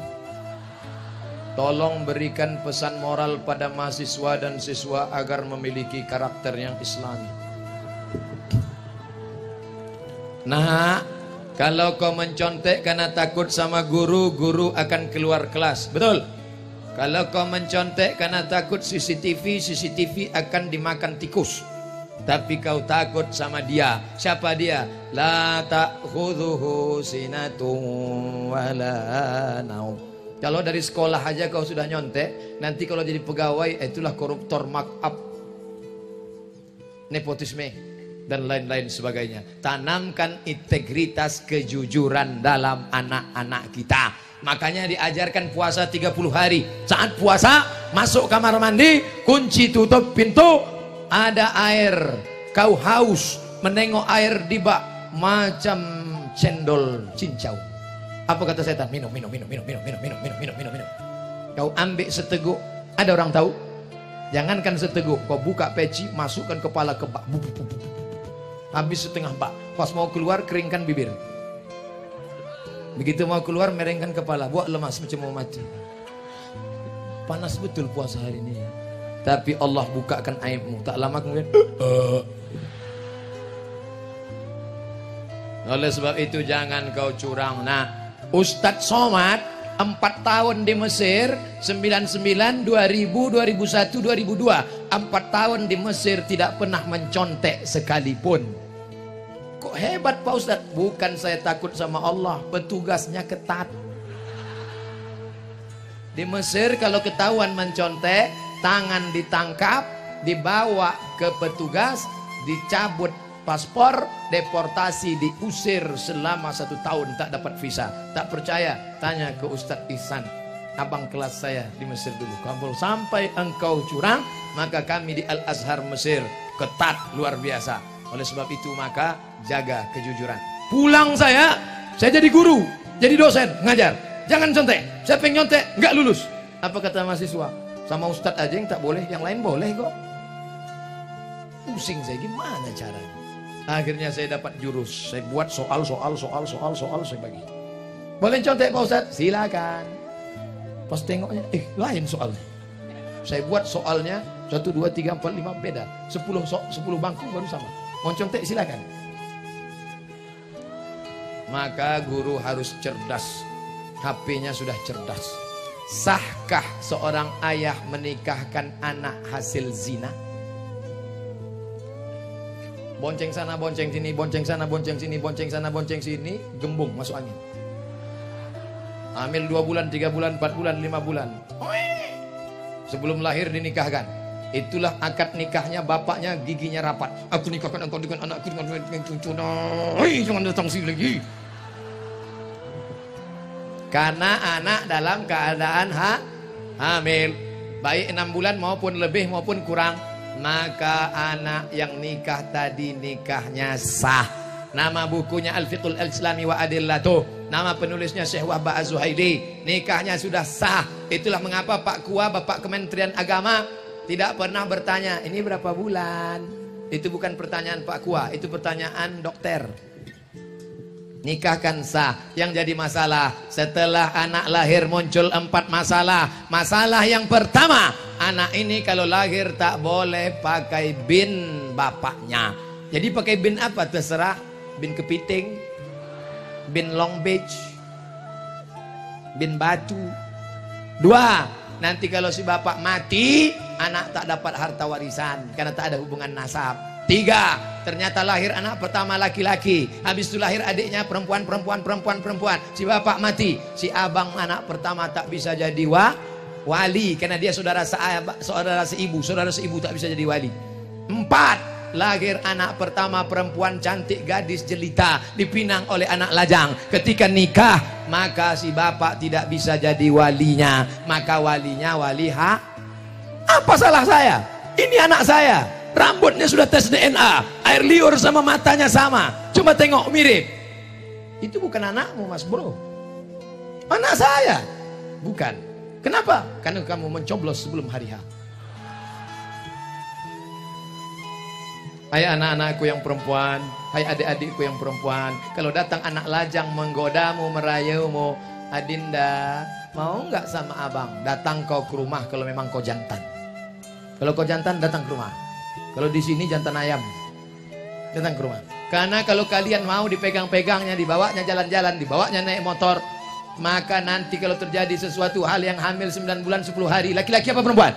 Tolong berikan pesan moral pada mahasiswa dan siswa agar memiliki karakter yang islami. Nah, kalau kau mencontek karena takut sama guru, guru akan keluar kelas. Betul? Kalau kau mencontek karena takut CCTV akan dimakan tikus. Tapi kau takut sama dia. Siapa dia? La ta'khudhuhu sinatun wala naum. Kalau dari sekolah aja kau sudah nyontek, nanti kalau jadi pegawai itulah koruptor markup, nepotisme. dan lain-lain sebagainya. Tanamkan integritas kejujuran dalam anak-anak kita. Makanya diajarkan puasa 30 hari. Saat puasa, masuk kamar mandi, kunci tutup pintu, ada air. Kau haus, menengok air di bak macam cendol cincau. Apa kata setan? Minum. Kau ambil seteguk, ada orang tahu? Jangankan seteguk, kau buka peci, masukkan kepala ke bak. Habis setengah bak. Pas mau keluar, keringkan bibir. Begitu mau keluar, merengkan kepala, buat lemas macam mau mati. Panas betul puasa hari ini. Tapi Allah bukakan aibmu. Tak lama kemudian oleh sebab itu jangan kau curang. Nah, Ustadz Somad 4 tahun di Mesir, 99, 2000, 2001, 2002. 4 tahun di Mesir tidak pernah mencontek sekalipun. Kok hebat Pak Ustadz? Bukan saya takut sama Allah, petugasnya ketat. Di Mesir kalau ketahuan mencontek, tangan ditangkap, dibawa ke petugas, dicabut paspor, deportasi, diusir selama 1 tahun, tak dapat visa. Tak percaya? Tanya ke Ustadz Ihsan, abang kelas saya di Mesir dulu. Kalau sampai engkau curang, maka kami di Al-Azhar Mesir ketat luar biasa. Oleh sebab itu maka jaga kejujuran. Pulang saya jadi guru, jadi dosen, ngajar. Jangan contek. Siapa yang nyontek nggak lulus. Apa kata mahasiswa? Sama Ustadz aja yang tak boleh, yang lain boleh kok. Pusing saya, gimana caranya? Akhirnya saya dapat jurus. Saya buat soal saya bagi. Boleh contek Pak Ustadz? Silakan. Pas tengoknya, lain soalnya. Saya buat soalnya 1, 2, 3, 4, 5 beda. 10 bangku baru sama. Mau contek silakan. Maka guru harus cerdas. HP-nya sudah cerdas. Sahkah seorang ayah menikahkan anak hasil zina? Bonceng sana, bonceng sini, bonceng sana, bonceng sini, bonceng sana, bonceng sini, gembung masuk angin. Hamil 2 bulan, 3 bulan, 4 bulan, 5 bulan. Sebelum lahir dinikahkan. Itulah akad nikahnya, bapaknya giginya rapat. Aku nikahkan engkau dengan anakku dengan cucu. Jangan datang sini lagi. Karena anak dalam keadaan hamil, baik 6 bulan maupun lebih maupun kurang, maka anak yang nikah tadi nikahnya sah. Nama bukunya Al-Fiqhul Islami wa Adillatuh. Nama penulisnya Syekh Wahbah Az-Zuhaili. Nikahnya sudah sah. Itulah mengapa Pak Kua, Bapak Kementerian Agama, tidak pernah bertanya, ini berapa bulan? Itu bukan pertanyaan Pak Kua, itu pertanyaan dokter. Nikahkan sah. Yang jadi masalah, setelah anak lahir muncul 4 masalah. Masalah yang pertama, anak ini kalau lahir tak boleh pakai bin bapaknya. Jadi pakai bin apa? Terserah. Bin kepiting, bin Long Beach, bin Batu. 2, nanti kalau si bapak mati, anak tak dapat harta warisan karena tak ada hubungan nasab. 3, ternyata lahir anak pertama laki-laki, habis itu lahir adiknya perempuan. Si bapak mati, si abang anak pertama tak bisa jadi wali karena dia saudara seibu tak bisa jadi wali. 4, lahir anak pertama perempuan cantik, gadis jelita, dipinang oleh anak lajang. Ketika nikah, maka si bapak tidak bisa jadi walinya, maka walinya wali hak. Apa salah saya? Ini anak saya, rambutnya sudah tes DNA, air liur sama matanya sama, coba tengok mirip. Itu bukan anakmu mas bro, anak saya. Bukan. Kenapa? Karena kamu mencoblos sebelum hari H. Hai anak-anakku yang perempuan, hai adik-adikku yang perempuan, kalau datang anak lajang menggodamu, merayumu, Adinda, mau nggak sama abang? Datang kau ke rumah kalau memang kau jantan. Kalau kau jantan, datang ke rumah. Kalau di sini jantan ayam, datang ke rumah. Karena kalau kalian mau dipegang-pegangnya, dibawanya jalan-jalan, dibawanya naik motor, maka nanti kalau terjadi sesuatu hal yang hamil 9 bulan 10 hari, laki-laki apa perempuan?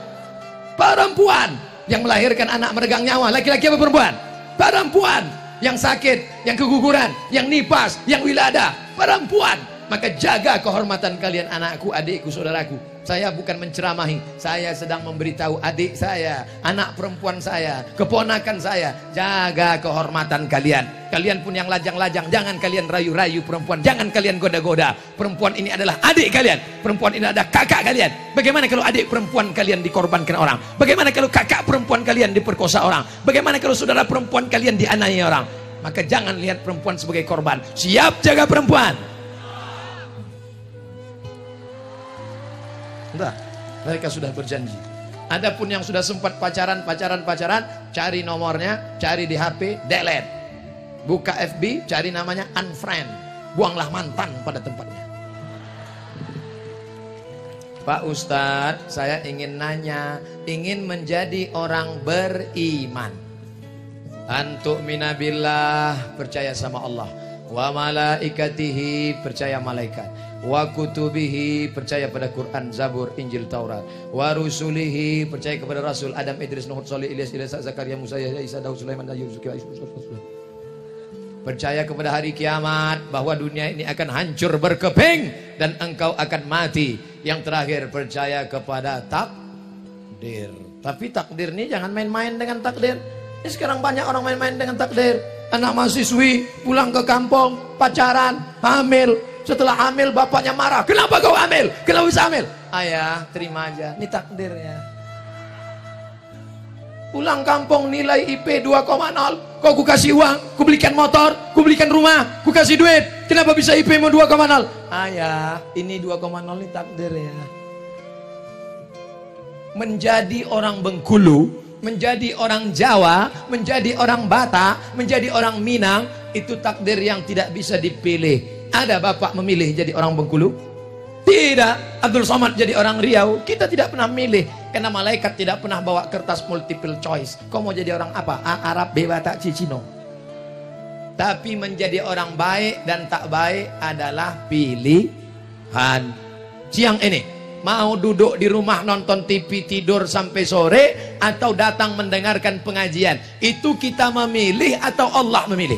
Perempuan. Yang melahirkan anak meregang nyawa, laki-laki apa perempuan? Perempuan. Yang sakit, yang keguguran, yang nipas, yang wilada, perempuan. Maka jaga kehormatan kalian, anakku, adikku, saudaraku. Saya bukan menceramahi, saya sedang memberitahu adik saya, anak perempuan saya, keponakan saya, jaga kehormatan kalian. Kalian pun yang lajang-lajang, jangan kalian rayu-rayu perempuan, jangan kalian goda-goda. Perempuan ini adalah adik kalian, perempuan ini adalah kakak kalian. Bagaimana kalau adik perempuan kalian dikorbankan orang? Bagaimana kalau kakak perempuan kalian diperkosa orang? Bagaimana kalau saudara perempuan kalian dianiaya orang? Maka jangan lihat perempuan sebagai korban. Siap jaga perempuan. Entah, mereka sudah berjanji. Adapun yang sudah sempat pacaran, cari nomornya, cari di HP, delete. Buka FB, cari namanya, unfriend. Buanglah mantan pada tempatnya. Pak Ustadz, saya ingin nanya, ingin menjadi orang beriman. Antuk minabillah, percaya sama Allah. Wa malaikatihi, percaya malaikat. Wa kutubihi, percaya pada Quran, Zabur, Injil, Taurat. Wa rusulihi, percaya kepada Rasul Adam, Idris, Nuh, Salih, Ilyas, Zakaria, Musa, Yahya, Isa, Daud, Sulaiman, Dayus, Zulkifli, percaya kepada hari kiamat, bahwa dunia ini akan hancur berkeping dan engkau akan mati. Yang terakhir, percaya kepada takdir. Tapi takdir ini jangan main-main dengan takdir. Ini sekarang banyak orang main-main dengan takdir. Anak mahasiswi pulang ke kampung, pacaran, hamil. Setelah hamil bapaknya marah. Kenapa kau hamil? Kenapa bisa hamil? Ayah, terima aja. Ini takdirnya. Pulang kampung nilai IP 2,0. Kau ku kasih uang, ku belikan motor, ku belikan rumah, ku kasih duit. Kenapa bisa IP mu 2,0? Ayah, ini 2,0 ini takdirnya. Menjadi orang Bengkulu, menjadi orang Jawa, menjadi orang Batak, menjadi orang Minang, itu takdir yang tidak bisa dipilih. Ada bapak memilih jadi orang Bengkulu? Tidak. Abdul Somad jadi orang Riau? Kita tidak pernah milih. Karena malaikat tidak pernah bawa kertas multiple choice. Kau mau jadi orang apa? Arab, Batak, Cicino. Tapi menjadi orang baik dan tak baik adalah pilihan. Siang ini mau duduk di rumah nonton TV tidur sampai sore, atau datang mendengarkan pengajian? Itu kita memilih atau Allah memilih?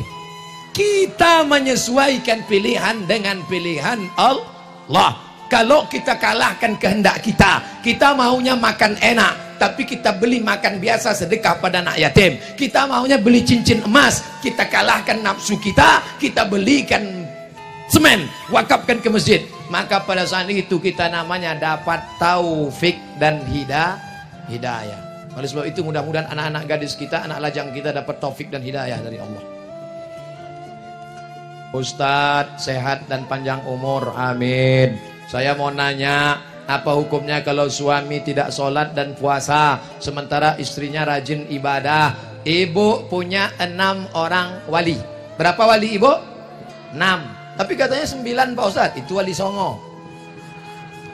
Kita menyesuaikan pilihan dengan pilihan Allah. Kalau kita kalahkan kehendak kita, kita maunya makan enak, tapi kita beli makan biasa sedekah pada anak yatim. Kita maunya beli cincin emas, kita kalahkan nafsu kita belikan semen, wakafkan ke masjid. Maka pada saat itu kita namanya dapat taufik dan hidayah. Oleh sebab itu mudah-mudahan anak-anak gadis kita, anak lajang kita dapat taufik dan hidayah dari Allah. Ustadz, sehat dan panjang umur, amin. Saya mau nanya, apa hukumnya kalau suami tidak sholat dan puasa, sementara istrinya rajin ibadah? Ibu punya 6 orang wali. Berapa wali ibu? 6. Tapi katanya 9 Pak Ustadz, itu wali songo.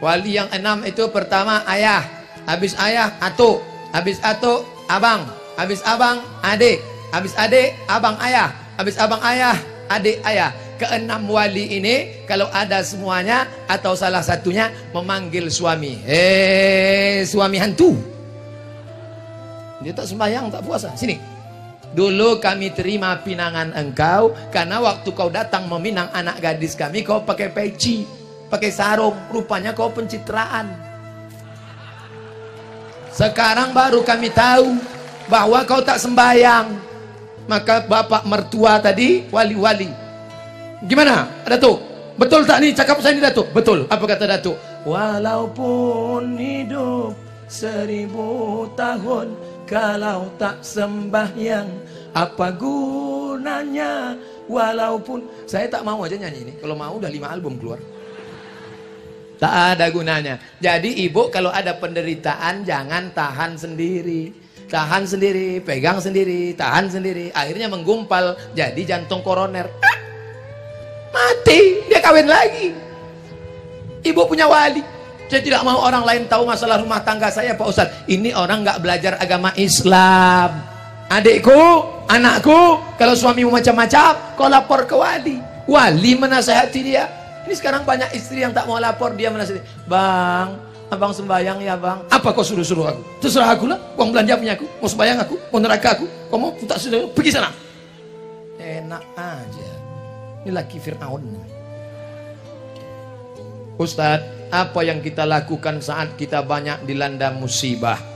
Wali yang 6 itu pertama ayah, habis ayah atu, habis atu abang, habis abang adik, habis adik abang ayah, habis abang ayah adik ayah. Ke-6 wali ini kalau ada semuanya atau salah satunya memanggil suami, suami hantu, dia tak sembahyang, tak puasa. Sini, dulu kami terima pinangan engkau karena waktu kau datang meminang anak gadis kami, kau pakai peci, pakai sarung, rupanya kau pencitraan. Sekarang baru kami tahu bahwa kau tak sembahyang. Maka bapak mertua tadi wali-wali. Gimana Datuk? Betul tak nih cakap saya ini Datuk? Betul. Apa kata Datuk? Walaupun hidup 1000 tahun, kalau tak sembahyang apa gunanya? Walaupun saya tak mau aja nyanyi ini. Kalau mau udah 5 album keluar. Tak ada gunanya. Jadi ibu kalau ada penderitaan jangan tahan sendiri. Tahan sendiri, pegang sendiri, tahan sendiri. Akhirnya menggumpal, jadi jantung koroner. Mati, dia kawin lagi. Ibu punya wali. Saya tidak mau orang lain tahu masalah rumah tangga saya Pak Ustadz. Ini orang nggak belajar agama Islam. Adikku, anakku, kalau suamimu macam-macam, kau lapor ke wali. Wali menasehati dia. Ini sekarang banyak istri yang tak mau lapor, dia menasehati. Bang, abang sembahyang ya bang. Apa kau suruh-suruh aku? Terserah aku lah. Uang belanja punya aku. Mau sembahyang aku, mau neraka aku. Kau mau tak sudah pergi sana. Enak aja. Ini laki Fir'aun. Ustadz, apa yang kita lakukan saat kita banyak dilanda musibah.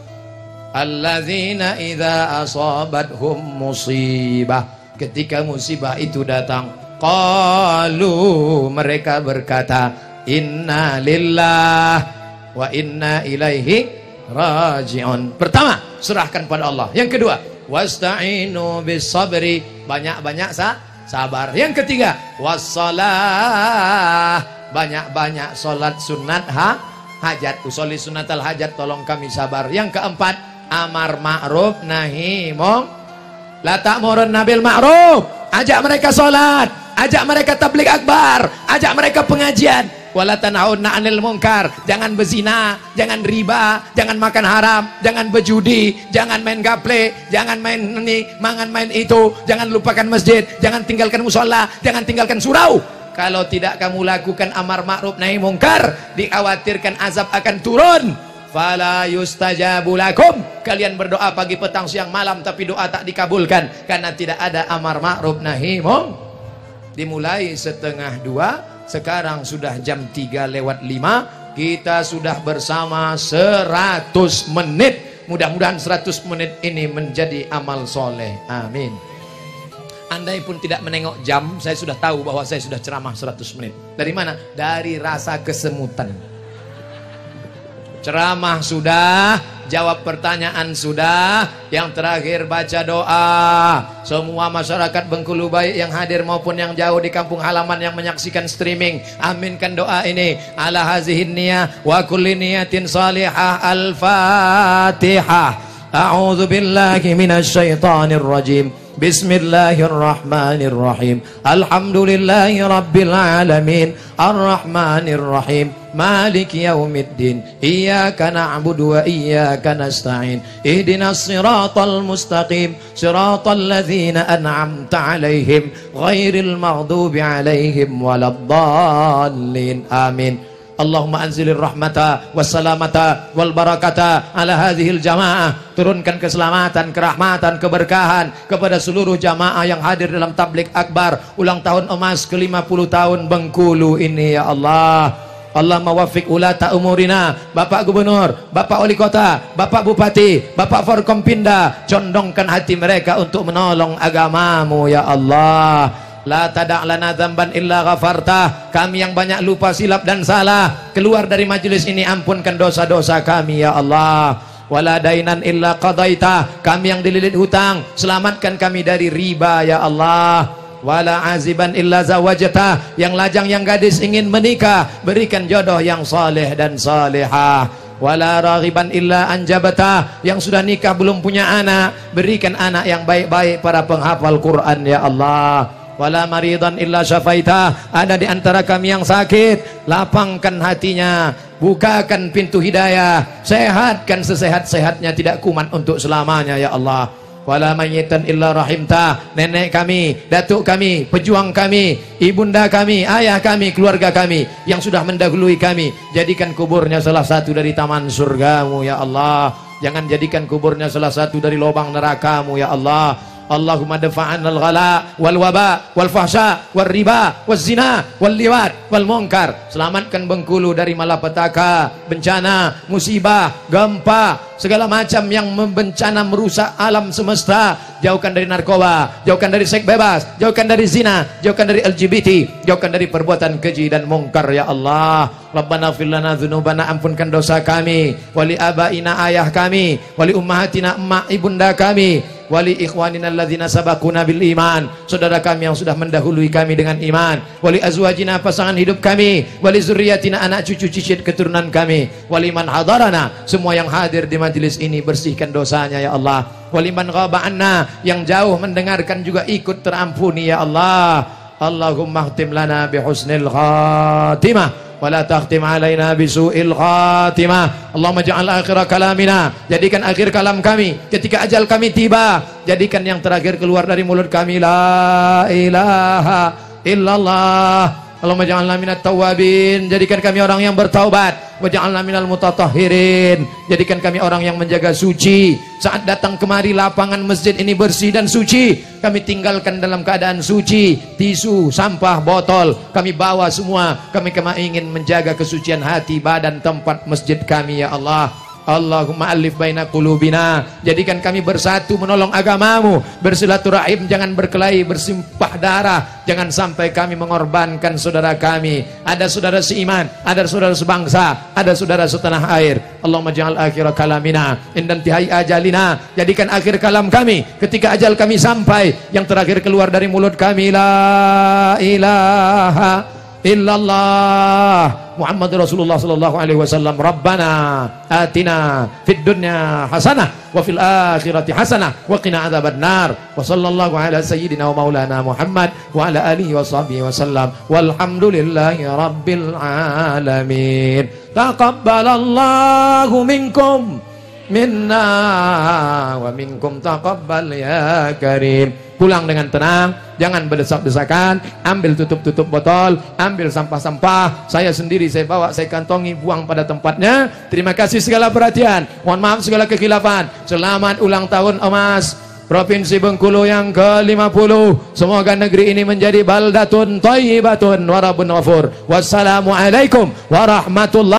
Alladzina idza asabathum musibah, ketika musibah itu datang, qalu, mereka berkata, inna lillah wa inna ilaihi raji'un. Pertama, serahkan pada Allah. Yang kedua, wasta'inu bis sabri, banyak-banyak sabar. Yang ketiga, wassalah, banyak-banyak salat sunat hajat. Usolli sunatal hajat, tolong kami sabar. Yang keempat, amar ma'ruf nahi mung, la ta'murun bil ma'ruf, ajak mereka salat, ajak mereka tabligh akbar, ajak mereka pengajian. Wala tanhauna 'anil munkar, jangan berzina, jangan riba, jangan makan haram, jangan berjudi, jangan main gaple, jangan main ini, main itu, jangan lupakan masjid, jangan tinggalkan mushola, jangan tinggalkan surau. Kalau tidak kamu lakukan amar ma'ruf nahi munkar, dikhawatirkan azab akan turun. Fala yustajabu lakum, kalian berdoa pagi petang siang malam tapi doa tak dikabulkan karena tidak ada amar ma'ruf nahi munkar. Dimulai 1:30, sekarang sudah jam 3:05, kita sudah bersama 100 menit. Mudah-mudahan 100 menit ini menjadi amal soleh, amin. Andai pun tidak menengok jam, saya sudah tahu bahwa saya sudah ceramah 100 menit. Dari mana? Dari rasa kesemutan. Ceramah sudah, jawab pertanyaan sudah, yang terakhir baca doa. Semua masyarakat Bengkulu baik yang hadir maupun yang jauh di kampung halaman yang menyaksikan streaming, aminkan doa ini. Ala hazihin niyah wa kulli niyatin salihah. Al-Fatihah. A'udzu billahi minasyaitonir rajim. Bismillahirrahmanirrahim. Alhamdulillahi rabbil alamin. Ar-Rahmanir-Rahim. Maliki yaumiddin. Iyyaka na'budu wa iyyaka nasta'in. Ihdinas siratal mustaqim. Siratal ladzina an'amta 'alaihim ghairil maghdubi 'alaihim waladdallin. Amin. Allahumma anzilir rahmata wassalamata wal barakata ala hadhil jamaah. Turunkan keselamatan, kerahmatan, keberkahan kepada seluruh jamaah yang hadir dalam tabligh akbar ulang tahun emas ke-50 tahun Bengkulu ini ya Allah. Allah mawaffiq ulata umurina, Bapak Gubernur, Bapak Wali Kota, Bapak Bupati, Bapak Forkompinda, condongkan hati mereka untuk menolong agamamu ya Allah. La tada' lana dzamban illa ghafartah. Kami yang banyak lupa, silap dan salah, keluar dari majelis ini ampunkan dosa-dosa kami ya Allah. Wala dainan illa qadaitah. Kami yang dililit hutang, selamatkan kami dari riba ya Allah. Wala aziban illa zawajatah. Yang lajang yang gadis ingin menikah, berikan jodoh yang saleh dan salihah. Wala raghiban illa anjabata. Yang sudah nikah belum punya anak, berikan anak yang baik-baik para penghafal Quran ya Allah. Wala maridan illa syafaitah. Ada di antara kami yang sakit, lapangkan hatinya, bukakan pintu hidayah, sehatkan sesehat-sehatnya, tidak kumat untuk selamanya ya Allah. Wala mayyitan illa rahimtah. Nenek kami, datuk kami, pejuang kami, ibunda kami, ayah kami, keluarga kami yang sudah mendahului kami, jadikan kuburnya salah satu dari taman surgamu ya Allah. Jangan jadikan kuburnya salah satu dari lubang nerakamu ya Allah. Allahumma dafa'an al-ghala wal waba wal fahsya wal riba wal zina wal liwat wal munkar. Selamatkan Bengkulu dari malapetaka, bencana, musibah, gempa, segala macam yang bencana merusak alam semesta. Jauhkan dari narkoba, jauhkan dari seks bebas, jauhkan dari zina, jauhkan dari LGBT, jauhkan dari perbuatan keji dan mungkar ya Allah. Rabbana ighfir lana dzunubana, ampunkan dosa kami, wali abaina, ayah kami, wali ummahatina, emak ibunda kami, wali ikhwanina alladzina sabaquna bil iman, saudara kami yang sudah mendahului kami dengan iman, wali azwajina, pasangan hidup kami, wali zurriyatina, anak cucu cicit keturunan kami, wali man hadarana, semua yang hadir di majelis ini bersihkan dosanya ya Allah. Wali man ghaba anna, yang jauh mendengarkan juga ikut terampuni ya Allah. Allahumma khtim lana bi husnil khatimah wa la takhtim alaina bi su'il khatimah. Allahumma ja'al akhir kalamina, jadikan akhir kalam kami ketika ajal kami tiba, jadikan yang terakhir keluar dari mulut kami la ilaha illallah. Allahumma ja'alna minat tawabin, jadikan kami orang yang bertaubat. Wa ja'alna minal mutatahhirin, jadikan kami orang yang menjaga suci. Saat datang kemari lapangan masjid ini bersih dan suci, kami tinggalkan dalam keadaan suci. Tisu, sampah, botol kami bawa semua. Kami ingin menjaga kesucian hati, badan, tempat masjid kami ya Allah. Allahumma alif baina qulubina, jadikan kami bersatu menolong agamamu, bersilaturahim, jangan berkelahi, bersimpah darah, jangan sampai kami mengorbankan saudara kami. Ada saudara seiman, ada saudara sebangsa, ada saudara setanah air. Allahumma ja'al akhir kalamina indan tihai ajalina, jadikan akhir kalam kami ketika ajal kami sampai, yang terakhir keluar dari mulut kami la ilaha illallah Muhammad Rasulullah sallallahu alaihi wasallam. Rabbana atina fid dunya hasanah wa fil akhirati hasanah wa qina adzabannar. Wa sallallahu ala sayyidina wa maulana Muhammad wa ala alihi wa sahbihi wasallam. Walhamdulillahi rabbil alamin. Taqabbalallahu minkum minna wa minkum taqabbal ya karim. Pulang dengan tenang, jangan berdesak-desakan. Ambil tutup-tutup botol, ambil sampah-sampah. Saya sendiri saya bawa, saya kantongi, buang pada tempatnya. Terima kasih segala perhatian, mohon maaf segala kekhilafan. Selamat ulang tahun emas Provinsi Bengkulu yang ke-50. Semoga negeri ini menjadi baldatun thayyibatun wa rabbun ghafur. Wassalamualaikum warahmatullahi